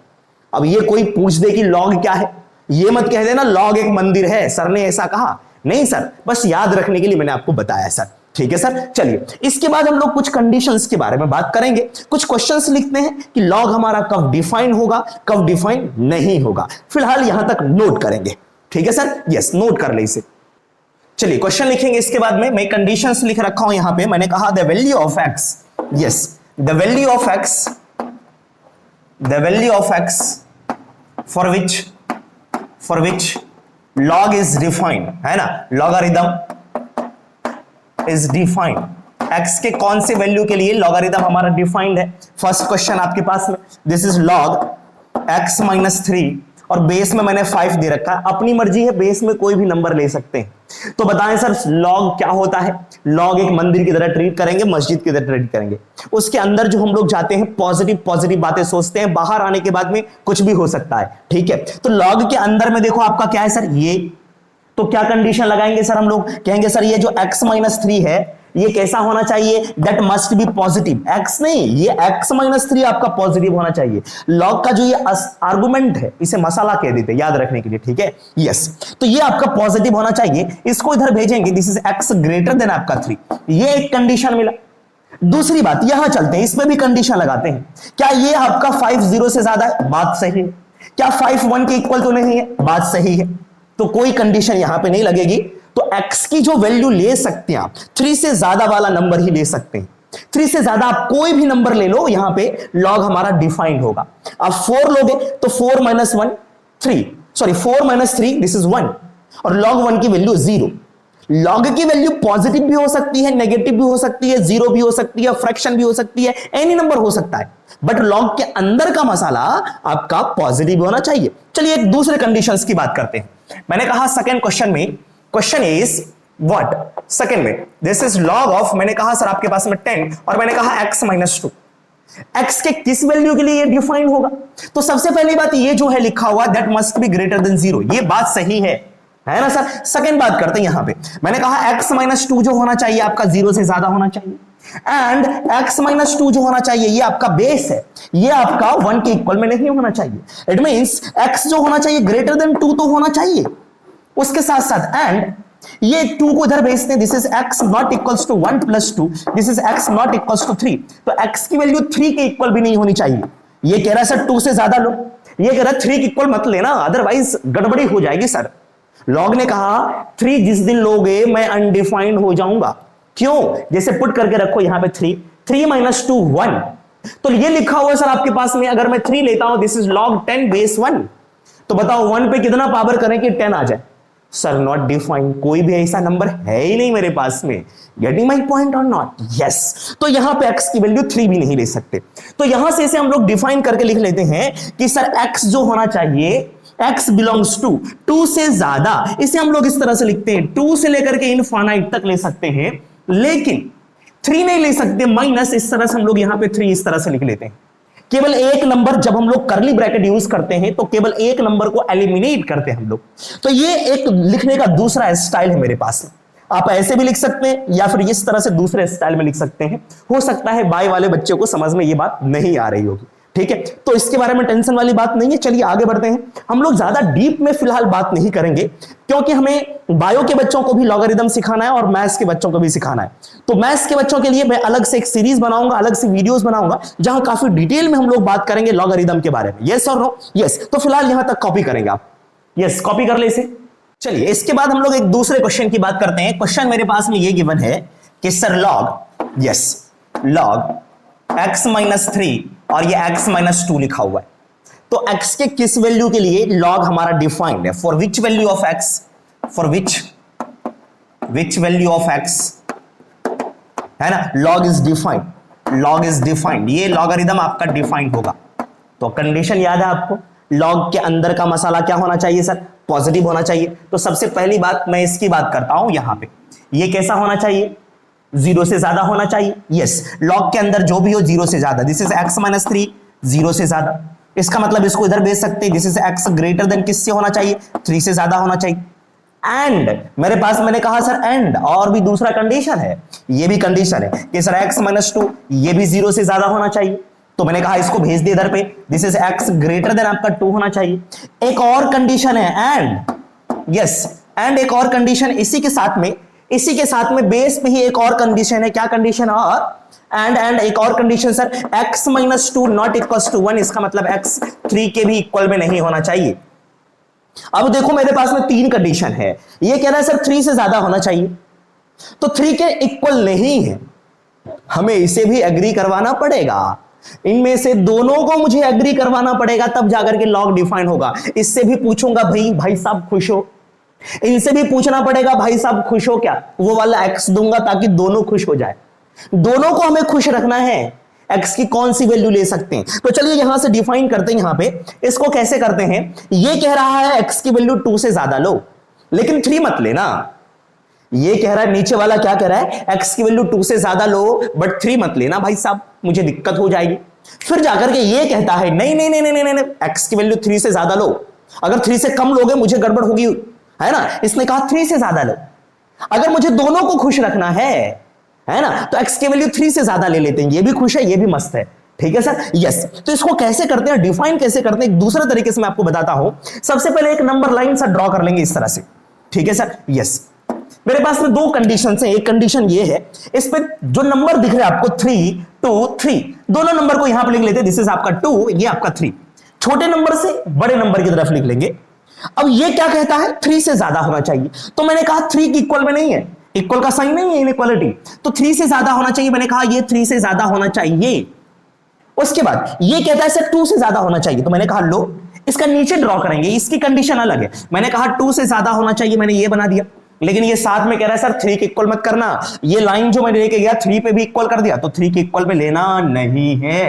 अब ये कोई पूछ दे कि लॉग क्या है, ये मत कह देना लॉग एक मंदिर है, सर ने ऐसा कहा, नहीं सर, बस याद रखने के लिए मैंने आपको बताया सर। ठीक है सर, चलिए इसके बाद हम लोग कुछ कंडीशंस के बारे में बात करेंगे, कुछ क्वेश्चंस लिखते हैं कि लॉग हमारा कब डिफाइन होगा, कब डिफाइन नहीं होगा। फिलहाल यहां तक नोट करेंगे। ठीक है सर, यस, नोट कर ले इसे। चलिए क्वेश्चन लिखेंगे, इसके बाद में मैं कंडीशंस लिख रखा हूं यहां पे। मैंने कहा the value of x, yes, the value of x, the value of x for which log is defined, है ना, लॉगरिथम इज डिफाइंड। एक्स के कौन से वैल्यू के लिए लॉगरिथम हमारा डिफाइंड है? फर्स्ट क्वेश्चन आपके पास में, दिस इज लॉग एक्स -3 और बेस में मैंने 5 दे रखा है, अपनी मर्जी है, बेस में कोई भी नंबर ले सकते हैं। तो बताएं सर लॉग क्या होता है? लॉग एक मंदिर की तरह ट्रीट करेंगे, मस्जिद की तरह ट्रीट करेंगे, उसके अंदर जो हम लोग जाते हैं पॉजिटिव बातें सोचते हैं, बाहर आने के बाद में कुछ भी हो सकता है। ठीक है, तो लॉग के अंदर में देखो आपका क्या है सर, ये, तो क्या कंडीशन लगाएंगे सर हम लोग, कहेंगे सर ये जो x -3 है ये कैसा होना चाहिए, that must be positive. x नहीं, ये x -3 आपका पॉजिटिव होना चाहिए। लॉग का जो ये आर्गुमेंट है इसे मसाला कह देते हैं, याद रखने के लिए। ठीक है, यस, तो ये आपका पॉजिटिव होना चाहिए, इसको इधर भेजेंगे, this is x greater then आपका 3, ये एक कंडीशन मिला। दूसरी बात यहां चलते हैं, इसमें भी कंडीशन लगाते हैं, क्या ये आपका 5 0 से ज्यादा है, बात सही है। क्या 5 1 के इक्वल तो नहीं है, बात सही है, तो कोई कंडीशन यहां पे नहीं लगेगी। तो x की जो वैल्यू ले सकते हैं आप 3 से ज्यादा वाला नंबर ही ले सकते हैं। 3 से ज्यादा आप कोई भी नंबर ले लो, यहां पे लॉग हमारा डिफाइंड होगा। अब 4 लोगे तो 4 minus 1 3, sorry 4 minus 3 this is 1, और लॉग 1 की वैल्यू 0। लॉग की वैल्यू पॉजिटिव भी हो सकती है, नेगेटिव भी हो सकती है, जीरो भी हो सकती है, फ्रैक्शन भी हो सकती है, एनी नंबर हो सकता है, बट लॉग के अंदर का मसाला आपका पॉजिटिव होना चाहिए। चलिए एक दूसरे कंडीशंस की बात करते हैं। मैंने कहा सेकंड क्वेश्चन में, क्वेश्चन इज व्हाट, सेकंड में दिस इज लॉग ऑफ, मैंने कहा सर आपके पास में 10 और मैंने कहा x माइनस 2, x के किस वैल्यू के लिए ये डिफाइन होगा? तो सबसे पहली बात ये जो है लिखा हुआ that must be greater than 0, ये बात सही है ना सर। सेकंड बात करते हैं, यहां पे मैंने कहा x माइनस 2 जो होना चाहिए आपका 0 से ज्यादा होना चाहिए, एंड x माइनस 2 जो होना चाहिए ये आपका बेस है, ये आपका 1 के इक्वल में नहीं होना चाहिए। इट मींस x जो होना चाहिए ग्रेटर देन 2 तो होना चाहिए, उसके साथ साथ एंड ये 2 को इधर भेजते हैं, this is x not equals to 1 plus 2, this is x not equals to 3, तो x की वैल्यू 3 के इक्वल भी नहीं होनी चाहिए। ये कह रहा है सर 2 से ज्यादा लो, ये कह रहा है 3 के इक्वल मत लेना, अदरवाइज गड़बड़ी हो जाएगी सर। लॉग ने कहा 3 जिस दिन लोगे मैं अनडिफाइंड हो जाऊंगा, क्यों? जैसे पुट करके रखो यहां पे 3 माइनस 2 1, तो ये लिखा हुआ सर आपके पास में, अगर मैं 3 लेता हूं दिस इज लॉग 10 बेस 1, तो बताओ 1 पे कितना पावर करें कि 10 आ जाए? सर नॉट डिफाइंड, कोई भी ऐसा नंबर है ही नहीं मेरे पास में। गेटिंग माई पॉइंट और नॉट? यस। तो यहां पे x की वैल्यू 3 भी नहीं ले सकते, तो यहां से इसे हम लोग डिफाइन करके लिख लेते हैं कि सर x जो होना चाहिए x बिलोंग्स टू 2 से ज्यादा, इसे हम लोग इस तरह से लिखते हैं 2 से लेकर के इनफाइनाइट तक ले सकते हैं, लेकिन 3 नहीं ले सकते, माइनस इस तरह से हम लोग यहां पे 3 इस तरह से लिख लेते हैं। केवल एक नंबर, जब हम लोग करली ब्रैकेट यूज करते हैं तो केवल एक नंबर को एलिमिनेट करते हैं हम लोग। तो ये एक लिखने का दूसरा स्टाइल है मेरे पास। आप ऐसे भी लिख सकते हैं या फिर इस तरह से दूसरे स्टाइल में लिख सकते हैं। हो सकता है बाय वाले बच्चे को समझ में ये बात नहीं आ रही होगी, ठीक है, तो इसके बारे में टेंशन वाली बात नहीं है। चलिए आगे बढ़ते हैं। हम लोग ज्यादा डीप में फिलहाल बात नहीं करेंगे, क्योंकि हमें बायो के बच्चों को भी लॉगरिथम सिखाना है और मैथ्स के बच्चों को भी सिखाना है। तो मैथ्स के बच्चों के लिए मैं अलग से एक सीरीज बनाऊंगा, अलग से वीडियोस बनाऊंगा, जहां काफी डिटेल में हम लोग बात करेंगे लॉगरिथम के बारे में। यस और नो? यस। तो फिलहाल यहां तक कॉपी करेंगे आप। यस, कॉपी कर ले इसे। चलिए इसके बाद हम लोग एक दूसरे क्वेश्चन की बात करते हैं। क्वेश्चन मेरे पास में ये गिवन है कि sir log, yes, log x minus 3 और ये x माइनस 2 लिखा हुआ है, तो x के किस वैल्यू के लिए लॉग हमारा डिफाइंड है? For which value of x, for which value of x, है ना, log is defined, log is defined, ये लॉगरिथम आपका डिफाइंड होगा। तो कंडीशन याद है आपको, लॉग के अंदर का मसाला क्या होना चाहिए सर? पॉजिटिव होना चाहिए। तो सबसे पहली बात मैं इसकी बात करता हूं, यहां पे ये कैसा होना चाहिए? 0 से ज्यादा होना चाहिए। यस, लॉग के अंदर जो भी हो 0 से ज्यादा, दिस इज x माइनस 3, 0 से ज्यादा, इसका मतलब इसको इधर भेज सकते हैं, this is x greater then किससे होना चाहिए? 3 से ज्यादा होना चाहिए। एंड मेरे पास मैंने कहा सर एंड और भी दूसरा कंडीशन है, ये भी कंडीशन है कि सर x माइनस 2 ये भी 0 से ज्यादा होना चाहिए, तो मैंने कहा इसको भेज दे इधर पे, this is x greater then आपका 2 होना चाहिए। एक और कंडीशन है एंड, यस, एंड एक और कंडीशन इसी के साथ में बेस में ही एक और कंडीशन है। क्या कंडीशन? और एंड एक और condition sir, x minus 2 not equals to 1, इसका मतलब x 3 के भी इक्वल में नहीं होना चाहिए। अब देखो मेरे पास में 3 कंडीशन है, ये कह रहा है सर 3 से ज्यादा होना चाहिए, तो 3 के इक्वल नहीं है, हमें इसे भी एग्री करवाना पड़ेगा, इनमें से दोनों को मुझे एग्री करवाना पड़ेगा, तब जाकर के लॉग डिफाइन होगा। इससे भी पूछूंगा भाई साहब खुश हो, इनसे भी पूछना पड़ेगा भाई साहब खुश हो क्या, वो वाला x दूंगा ताकि दोनों खुश हो जाए, दोनों को हमें खुश रखना है। x की कौन सी वैल्यू ले सकते हैं? तो चलिए यहां से डिफाइन करते हैं। यहां पे इसको कैसे करते हैं, ये कह रहा है x की वैल्यू 2 से ज्यादा लो, लेकिन 3 मत लेना। ये कह रहा है, नीचे वाला क्या कह रहा है, x की वैल्यू 2 से ज्यादा लो बट 3 मत लेना भाई साहब, मुझे दिक्कत हो जाएगी। फिर जाकर के ये कहता है नहीं नहीं नहीं नहीं नहीं, नहीं x की वैल्यू 3 से ज्यादा लो, अगर 3 से कम लोगे मुझे गड़बड़ होगी, है ना। इसने कहा 3 से ज्यादा लो, अगर मुझे दोनों को खुश रखना है ना, तो x की वैल्यू 3 से ज्यादा ले लेते हैं, ये भी खुश है ये भी मस्त है, ठीक है सर। यस, तो इसको कैसे करते हैं, डिफाइन कैसे करते हैं, एक दूसरे तरीके से मैं आपको बताता हूं। सबसे पहले एक नंबर लाइन सा ड्रॉ कर लेंगे इस तरह से, ठीक है सर। यस, मेरे पास में 2 कंडीशन है, एक कंडीशन ये है, इस पे जो नंबर दिख रहा है आपको 3 2 3, दोनों नंबर को यहां पर लिख लेते हैं, दिस इज आपका 2, ये आपका 3। छोटे नंबर से बड़े नंबर की तरफ लिख लेंगे। अब ये क्या कहता है, 3 से ज्यादा होना चाहिए। तो मैंने कहा 3 की इक्वल में नहीं है, इक्वल का साइन नहीं है इनइक्वालिटी, तो 3 से ज्यादा होना चाहिए। मैंने कहा ये 3 से ज्यादा होना चाहिए। उसके बाद ये कहता है सर 2 से ज्यादा होना चाहिए, तो मैंने कहा लो इसका नीचे ड्रॉ करेंगे, इसकी कंडीशन अलग है। मैंने कहा 2 से ज्यादा होना चाहिए, मैंने ये बना दिया, लेकिन ये साथ में कह रहा है सर 3 के इक्वल मत करना। ये लाइन जो मैंने लेके गया 3 पे भी इक्वल कर दिया, तो 3 के इक्वल में लेना नहीं है।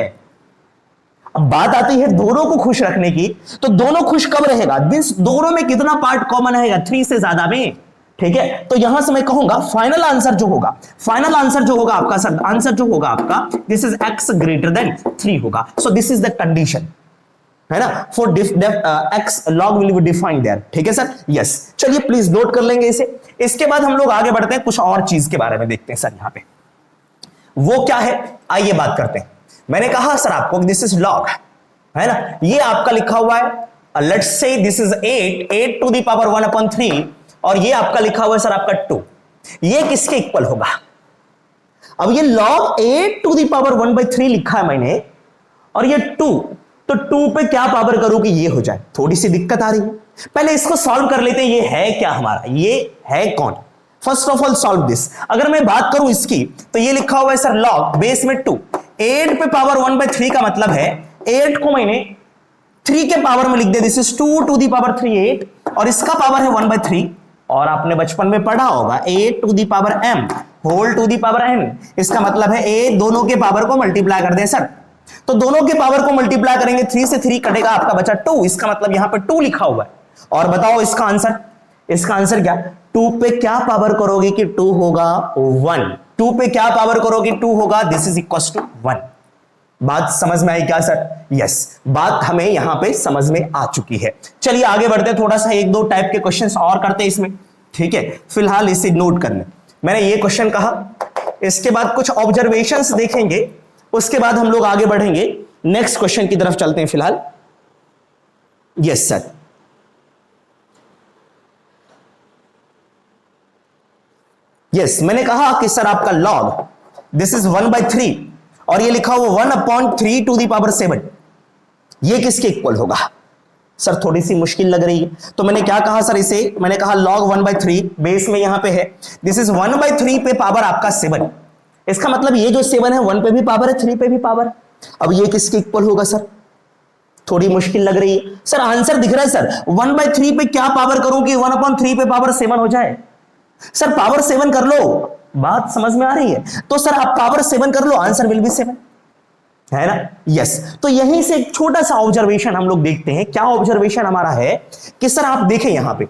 अब बात आती है दोनों को खुश रखने की, तो दोनों खुश कब रहेगा, दोनों में कितना पार्ट कॉमन रहेगा, 3 से ज्यादा में। ठीक है, तो यहां से मैं कहूंगा फाइनल आंसर जो होगा, फाइनल आंसर जो होगा आपका सर, आंसर जो होगा आपका this is x greater than 3 होगा। So this is the condition, है ना, for x log will be defined there. ठीक है सर, यस। चलिए प्लीज नोट कर लेंगे इसे। इसके बाद हम लोग आगे बढ़ते हैं, कुछ और चीज के बारे में देखते हैं सर। यहां पे वो क्या है, आइए बात करते हैं। मैंने कहा सर आपको दिस इज log, है ना, ये आपका लिखा हुआ है let's say this is 8 to the power 1/3, और ये आपका लिखा हुआ है सर आपका 2। ये किसके इक्वल होगा? अब ये log 8 टू द पावर 1/3 लिखा है मैंने, और ये 2, तो 2 पे क्या पावर करूं कि ये हो जाए, थोड़ी सी दिक्कत आ रही है। पहले इसको सॉल्व कर लेते हैं, ये है क्या हमारा, ये है कौन। First of all solve this. अगर मैं बात करूं इसकी, तो ये लिखा हुआ है सर log बेस में 2, 8 पे पावर 1/3 का मतलब है 8 को मैंने 3 के पावर में लिख दिया, this is 2 to the power 3 8, और इसका पावर है 1/3। और आपने बचपन में पढ़ा होगा 8 to the power m whole to the power n, इसका मतलब है a दोनों के पावर को मल्टीप्लाई कर दें सर, तो दोनों के पावर को मल्टीप्लाई करेंगे, 3 से 3 कटेगा, आपका बचा 2, इसका मतलब यहां पे 2 लिखा हुआ है। और बताओ इसका आंसर, इसका आंसर क्या, 2 पे क्या पावर करोगे कि 2 होगा 1, 2 पे क्या पावर करोगे 2 होगा, दिस इज इक्वल टू 1। बात समझ में आई क्या सर? यस, बात हमें यहां पे समझ में आ चुकी है। चलिए आगे बढ़ते हैं, थोड़ा सा 1-2 टाइप के क्वेश्चंस और करते हैं इसमें। ठीक है, फिलहाल इसे नोट कर लें। मैंने ये क्वेश्चन कहा, इसके बाद कुछ ऑब्जर्वेशंस देखेंगे, उसके बाद हम लोग आगे बढ़ेंगे, नेक्स्ट क्वेश्चन की तरफ चलते हैं फिलहाल। यस सर, यस, मैंने कहा कि सर आपका log दिस इज 1/3, और ये लिखा हुआ 1/3 टू द पावर 7, ये किसके इक्वल होगा? सर थोड़ी सी मुश्किल लग रही है, तो मैंने क्या कहा सर इसे, मैंने कहा log 1/3 बेस में यहां पे है, दिस इज 1/3 पे पावर आपका 7, इसका मतलब ये जो 7 है 1 पे भी पावर है, 3 पे भी पावर है। अब ये किसके इक्वल होगा सर? थोड़ी मुश्किल लग रही है सर, आंसर दिख रहा है सर, 1/3 पे क्या पावर करूं कि 1/3 पे पावर 7 हो जाए? सर पावर 7 कर लो, बात समझ में आ रही है? तो सर आप पावर 7 कर लो, आंसर विल बी 7, है ना? यस। तो यहीं से एक छोटा सा ऑब्जर्वेशन हम लोग देखते हैं। क्या ऑब्जर्वेशन हमारा है कि सर आप देखें यहां पे,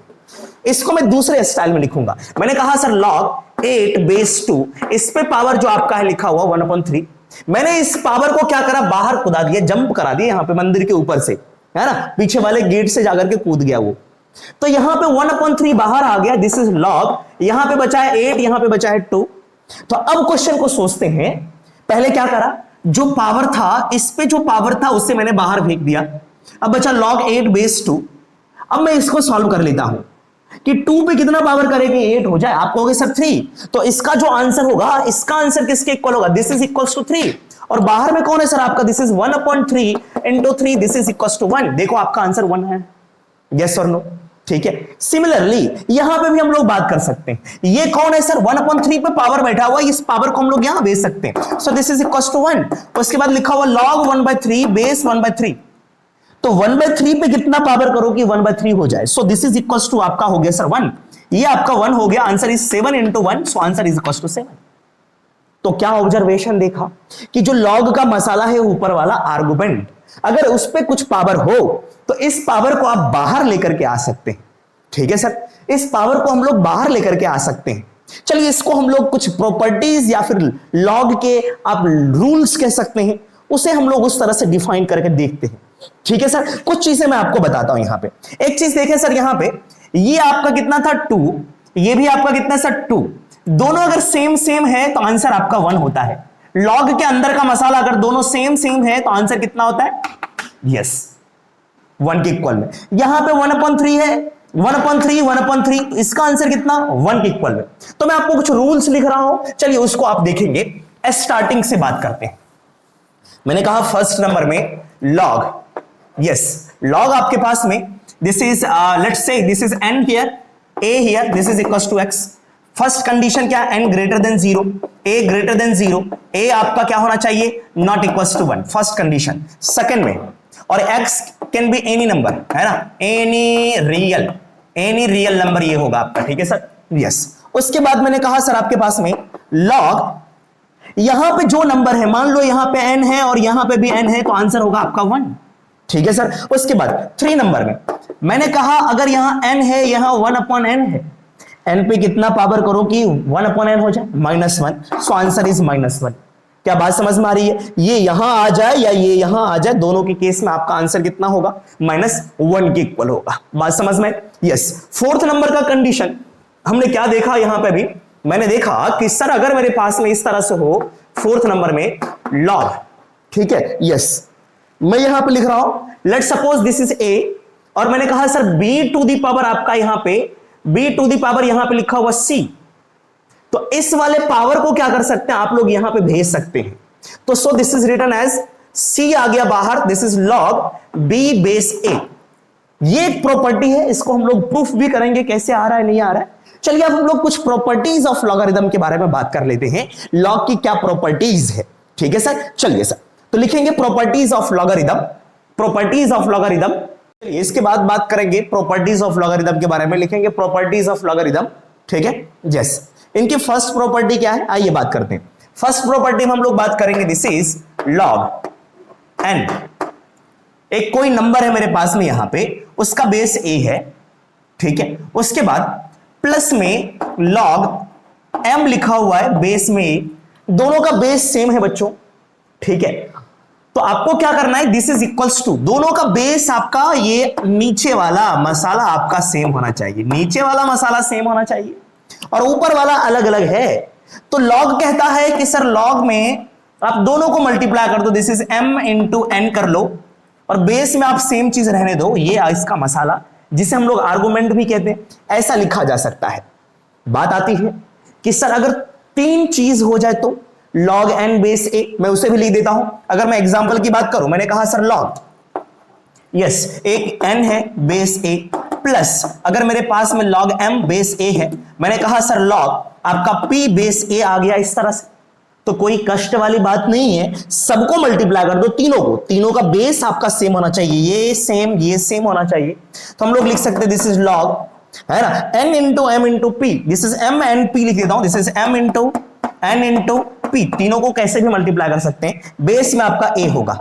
इसको मैं दूसरे स्टाइल में लिखूंगा। मैंने कहा सर log 8 बेस 2, इस पे पावर जो आपका है लिखा हुआ 1/3, मैंने इस पावर को क्या करा, बाहर कूदा दिया, जंप करा दिया यहां पे मंदिर के ऊपर से, है ना, पीछे वाले गेट से जाकर के कूद गया वो, तो यहां पे 1/3 बाहर आ गया, दिस इज log, यहां पे बचा है 8, यहां पे बचा है 2। तो अब क्वेश्चन को सोचते हैं, पहले क्या करा, जो पावर था, इस पे जो पावर था उससे मैंने बाहर फेंक दिया, अब बचा log 8 बेस 2। अब मैं इसको सॉल्व कर लेता हूं कि 2 पे कितना पावर करेंगे 8 हो जाए, आप कहोगे सर 3, तो इसका जो आंसर होगा, इसका आंसर किसके इक्वल होगा, दिस इज इक्वल टू 3, और बाहर में कौन है सर आपका, this is 1/3 into 3, this is equal to 1। देखो आपका आंसर 1 है, यस और नो? ठीक है। सिमिलरली यहां पे भी हम लोग बात कर सकते हैं, ये कौन है सर, 1/3 पे पावर बैठा हुआ, इस पावर को हम लोग यहां भेज सकते हैं, so this is equal to 1। उसके बाद लिखा हुआ log 1/3 बेस 1/3, तो 1/3 पे कितना पावर करो कि 1/3 हो जाए, so this is equal to आपका हो गया सर 1, ये आपका 1 हो गया, answer is 7 into 1, so answer is equal to 7। तो क्या ऑब्जर्वेशन देखा कि जो log का मसाला है ऊपर वाला आर्गुमेंट, अगर उस पर कुछ पावर हो तो इस पावर को आप बाहर लेकर के आ सकते हैं। ठीक है सर, इस पावर को हम लोग बाहर लेकर के आ सकते हैं। चलिए इसको हम लोग कुछ प्रॉपर्टीज या फिर log के आप रूल्स कह सकते हैं, उसे हम लोग उस तरह से डिफाइन करके देखते हैं। ठीक है सर, कुछ चीजें मैं आपको बताता हूं। यहां पे एक चीज देखें सर, यहां पे ये आपका कितना था 2, ये भी आपका कितना सर 2, दोनों अगर सेम सेम है तो आंसर आपका 1 होता है। log के अंदर का मसाला अगर दोनों सेम सेम है तो आंसर कितना होता है, यस 1 के इक्वल में। यहां पे 1/3 है, 1/3 इसका आंसर कितना, 1 के इक्वल में। तो मैं आपको कुछ रूल्स लिख रहा हूं, चलिए उसको आप देखेंगे। स्टार्टिंग से बात करते हैं। मैंने कहा फर्स्ट नंबर में log, यस log आपके पास में this is let's say this is n here, a here, this is equals to x। First condition क्या है, n greater than 0, a greater than 0, a आपका क्या होना चाहिए, not equals to 1, first condition. Second में, और x can be any number, है ना, एनी रियल नंबर ये होगा आपका, ठीक है सर, यस। उसके बाद मैंने कहा सर आपके पास में log, यहां पे जो नंबर है, मान लो यहां पे n है और यहां पे भी n है, तो आंसर होगा आपका 1, ठीक है सर। उसके बाद 3 नंबर में मैंने कहा अगर यहां n है, यहां 1/n है, n पे कितना पावर करो कि 1/n हो जाए, -1, सो आंसर इज -1। क्या बात समझ में आ रही है, ये यहां आ जाए या ये यहां आ जाए, दोनों के केस में आपका आंसर कितना होगा, -1 के इक्वल होगा। बात समझ में, यस। फोर्थ नंबर का कंडीशन हमने क्या देखा, यहां पे भी मैंने देखा कि सर अगर मेरे पास में इस तरह से हो, फोर्थ नंबर में log, ठीक है, यस, मैं यहां पे लिख रहा हूं, let suppose this is a, और मैंने कहा sir b to the power आपका यहां पे, b टू दी पावर यहां पे लिखा हुआ c, तो इस वाले पावर को क्या कर सकते हैं आप लोग यहां पे भेज सकते हैं, तो so this is written as c आ गया बाहर, this is log b base a। ये एक प्रॉपर्टी है, इसको हम लोग प्रूफ भी करेंगे कैसे आ रहा है नहीं आ रहा है। चलिए अब हम लोग कुछ प्रॉपर्टीज ऑफ लॉगरिथम के बारे में बात कर लेते हैं, लॉग की क्या प्रॉपर्टीज है, ठीक है सर। चलिए सर, तो लिखेंगे properties of logarithm, properties of logarithm. इसके बाद बात करेंगे प्रॉपर्टीज ऑफ लॉगरिथम के बारे में, लिखेंगे प्रॉपर्टीज ऑफ लॉगरिथम, ठीक है, यस। इनकी फर्स्ट प्रॉपर्टी क्या है, आइए बात करते हैं। फर्स्ट प्रॉपर्टी में हम लोग बात करेंगे, दिस इज log n। एक कोई नंबर है मेरे पास में यहां पे, उसका बेस a है, ठीक है। उसके बाद प्लस में log m लिखा हुआ है बेस में a, दोनों का बेस सेम है बच्चों, ठीक है। तो आपको क्या करना है, दिस इज इक्वल्स टू, दोनों का बेस आपका ये नीचे वाला मसाला आपका सेम होना चाहिए, नीचे वाला मसाला सेम होना चाहिए और ऊपर वाला अलग अलग है। तो log कहता है कि सर log में आप दोनों को मल्टीप्लाई कर दो, this is m into n कर लो, और बेस में आप सेम चीज रहने दो, ये इसका मसाला जिसे हम लोग आर्गुमेंट भी कहते हैं, ऐसा लिखा जा सकता है। बात आती है कि सर अगर 3 चीज हो जाए तो log n बेस a, मैं उसे भी लिख देता हूं। अगर मैं एग्जांपल की बात करूं, मैंने कहा सर log, यस, एक n है बेस a, प्लस अगर मेरे पास में log m बेस a है, मैंने कहा सर log आपका p बेस a आ गया इस तरह से। तो कोई कष्ट वाली बात नहीं है, सबको मल्टीप्लाई कर दो, तीनों को, तीनों का बेस आपका सेम होना चाहिए, ये सेम होना चाहिए। तो हम लोग लिख सकते हैं दिस इज log, है ना, n into m into p, this is m and p लिख देता हूं, this is m into n into p, तीनों को कैसे भी मल्टीप्लाई कर सकते हैं, बेस में आपका a होगा।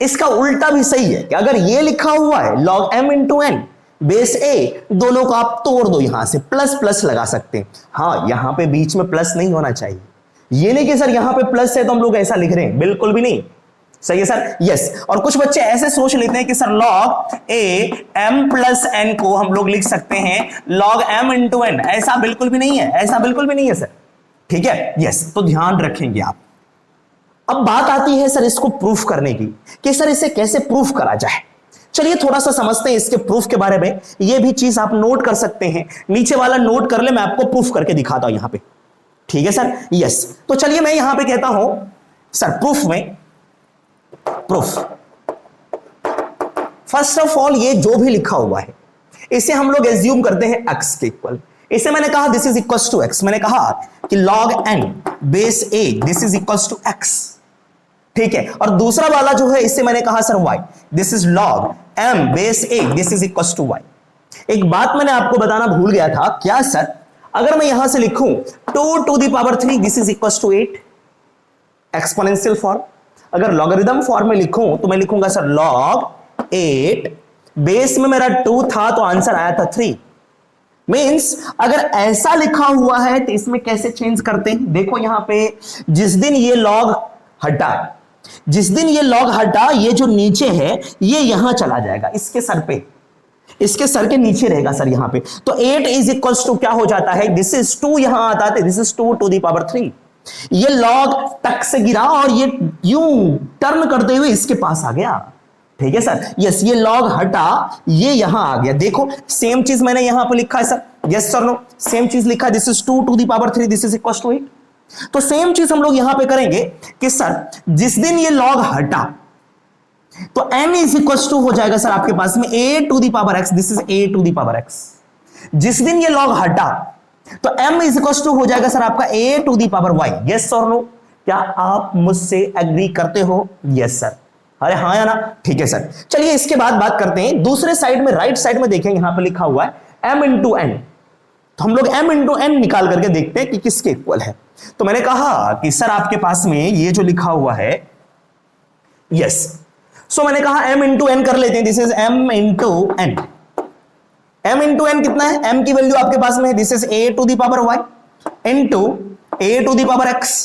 इसका उल्टा भी सही है कि अगर ये लिखा हुआ है log m into n base a, दोनों को आप तोड़ दो, यहां से प्लस प्लस लगा सकते हैं। हाँ, यहां पे बीच में प्लस नहीं होना चाहिए, ये नहीं कि सर यहां पे प्लस है तो हम लोग ऐसा लिख रहे हैं, बिल्कुल भी नहीं, सही है सर, यस। और कुछ बच्चे ऐसे सोच लेते हैं कि sir log a m plus n को हम लोग लिख सकते हैं log m इंटू n, ऐसा बिल्कुल भी नहीं है, ऐसा बिल्कुल भी नहीं है सर, ठीक है, यस। तो ध्यान रखेंगे आप। अब बात आती है सर इसको प्रूफ करने की, कि सर इसे कैसे प्रूफ करा जाए। चलिए थोड़ा सा समझते हैं इसके प्रूफ के बारे में, ये भी चीज आप नोट कर सकते हैं, नीचे वाला नोट कर ले, मैं आपको प्रूफ करके दिखाता हूं यहां पे, ठीक है सर, यस। तो चलिए मैं यहां पे कहता हूं सर प्रूफ में, प्रूफ फर्स्ट ऑफ ऑल ये जो भी लिखा हुआ है इसे हम लोग एज्यूम करते हैं x के इक्वल। इसे मैंने कहा this is equals to x, मैंने कहा कि log n base a this is equals to x, ठीक है। और दूसरा वाला जो है इसे मैंने कहा sir y, this is log m base a this is equals to y। एक बात मैंने आपको बताना भूल गया था, क्या सर, अगर मैं यहां से लिखूं 2 to the power 3 this is equals to 8, exponential form. अगर लॉगरिथम फॉर्म में लिखूं तो मैं लिखूंगा सर log 8, बेस में मेरा 2 था तो आंसर आया था 3। मींस अगर ऐसा लिखा हुआ है तो इसमें कैसे चेंज करते हैं, देखो यहां पे जिस दिन ये log हटा, जिस दिन ये log हटा, ये जो नीचे है ये यहां चला जाएगा, इसके सर पे, इसके सर के नीचे रहेगा सर यहां पे। तो 8 इज इक्वल्स टू क्या हो जाता है, दिस इज 2 यहां आता है, this is 2 to the power 3। ये log टक से गिरा और ये यूं टर्न करते हुए इसके पास आ गया, ठीक है सर, यस। ये log हटा, ये यहां आ गया, देखो सेम चीज मैंने यहां पे लिखा है sir, yes sir no, same चीज लिखा है, this is 2 to the power 3 this is equals to 8। तो सेम चीज हम लोग यहां पे करेंगे कि सर जिस दिन ये log हटा, तो m इज इक्वल टू हो जाएगा सर आपके पास में a to the power x, this is a to the power x। जिस दिन ये लॉग हटा तो m इज इक्वल टू हो जाएगा सर आपका a to the power y। Yes और नो, क्या आप मुझसे एग्री करते हो? यस सर, अरे हाँ या ना, ठीक है सर। चलिए इसके बाद बात करते हैं दूसरे साइड में, राइट साइड में देखेंगे यहां पर लिखा हुआ है m इंटू n। तो हम लोग m इंटू n निकाल करके देखते हैं कि किसके इक्वल है। तो मैंने कहा कि सर आपके पास में ये जो लिखा हुआ है, यस, सो मैंने कहा m इंटू n कर लेते हैं, this is m into n। m into n कितना है? m की वैल्यू आपके पास में है, this is a to the power y into a to the power x।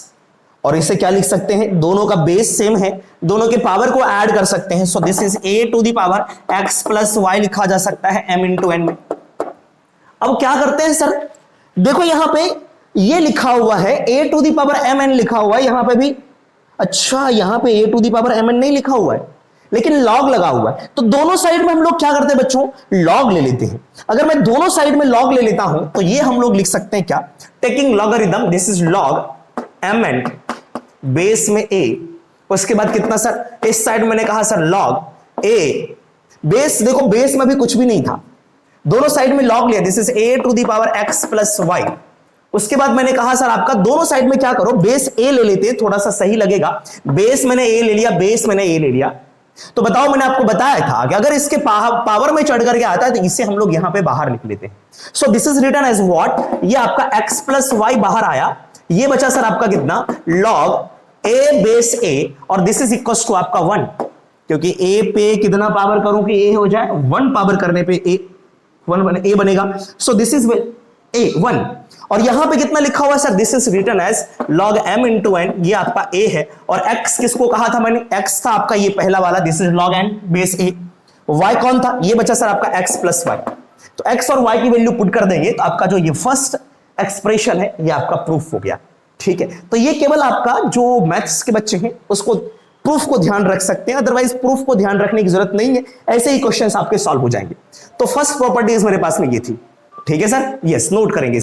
और इसे क्या लिख सकते हैं, दोनों का बेस सेम है, दोनों के पावर को ऐड कर सकते हैं। So this is a to the power x plus y लिखा जा सकता है m इंटू n में। अब क्या करते हैं सर, देखो यहां पे ये लिखा हुआ है a to the power mn लिखा हुआ है यहां पे भी। अच्छा, यहां पे a to the power mn नहीं लिखा हुआ है, लेकिन लॉग लगा हुआ है। तो दोनों साइड में हम लोग क्या करते हैं बच्चों, लॉग ले लेते हैं। अगर मैं दोनों साइड में लॉग ले लेता हूं तो ये हम लोग लिख सकते हैं क्या, taking logarithm, this is log mn base में a। उसके बाद कितना सर, इस साइड मैंने कहा सर लॉग a बेस, देखो बेस में भी कुछ भी नहीं था, दोनों साइड में लॉग लिया, this is a to the power x plus y। उसके बाद मैंने कहा सर आपका दोनों साइड में क्या करो, बेस a ले लेते हैं, थोड़ा सा सही लगेगा। बेस मैंने a ले लिया, बेस मैंने a ले लिया। तो बताओ, मैंने आपको बताया था कि अगर इसके पावर में चढ़ करके आता है तो इसे हम लोग यहां पे बाहर लिख लेते हैं। So this is written as what, ये आपका x प्लस y बाहर आया, ये बचा सर आपका कितना, लॉग a बेस a, और दिस इज इक्वल टू आपका 1, क्योंकि a पे कितना पावर करूं कि a हो जाए, 1 पावर करने पे a बनेगा। सो दिस इज a 1, और यहां पे कितना लिखा हुआ है sir, this is written as log m into n, ये आपका a है। और x किसको कहा था मैंने, x था आपका ये पहला वाला, this is log n base a। y कौन था, ये बचा सर आपका x प्लस y। तो x और y की वैल्यू पुट कर देंगे तो आपका जो ये फर्स्ट एक्सप्रेशन है ये आपका प्रूफ हो गया। ठीक है, तो ये केवल आपका जो मैथ्स के बच्चे हैं उसको प्रूफ को ध्यान रख सकते हैं, अदरवाइज प्रूफ को ध्यान रखने की जरूरत नहीं है, ऐसे ही क्वेश्चंस आपके सॉल्व हो जाएंगे। तो फर्स्ट प्रॉपर्टीज मेरे पास में ये थी। ठीक है सर, यस, नोट करेंगे।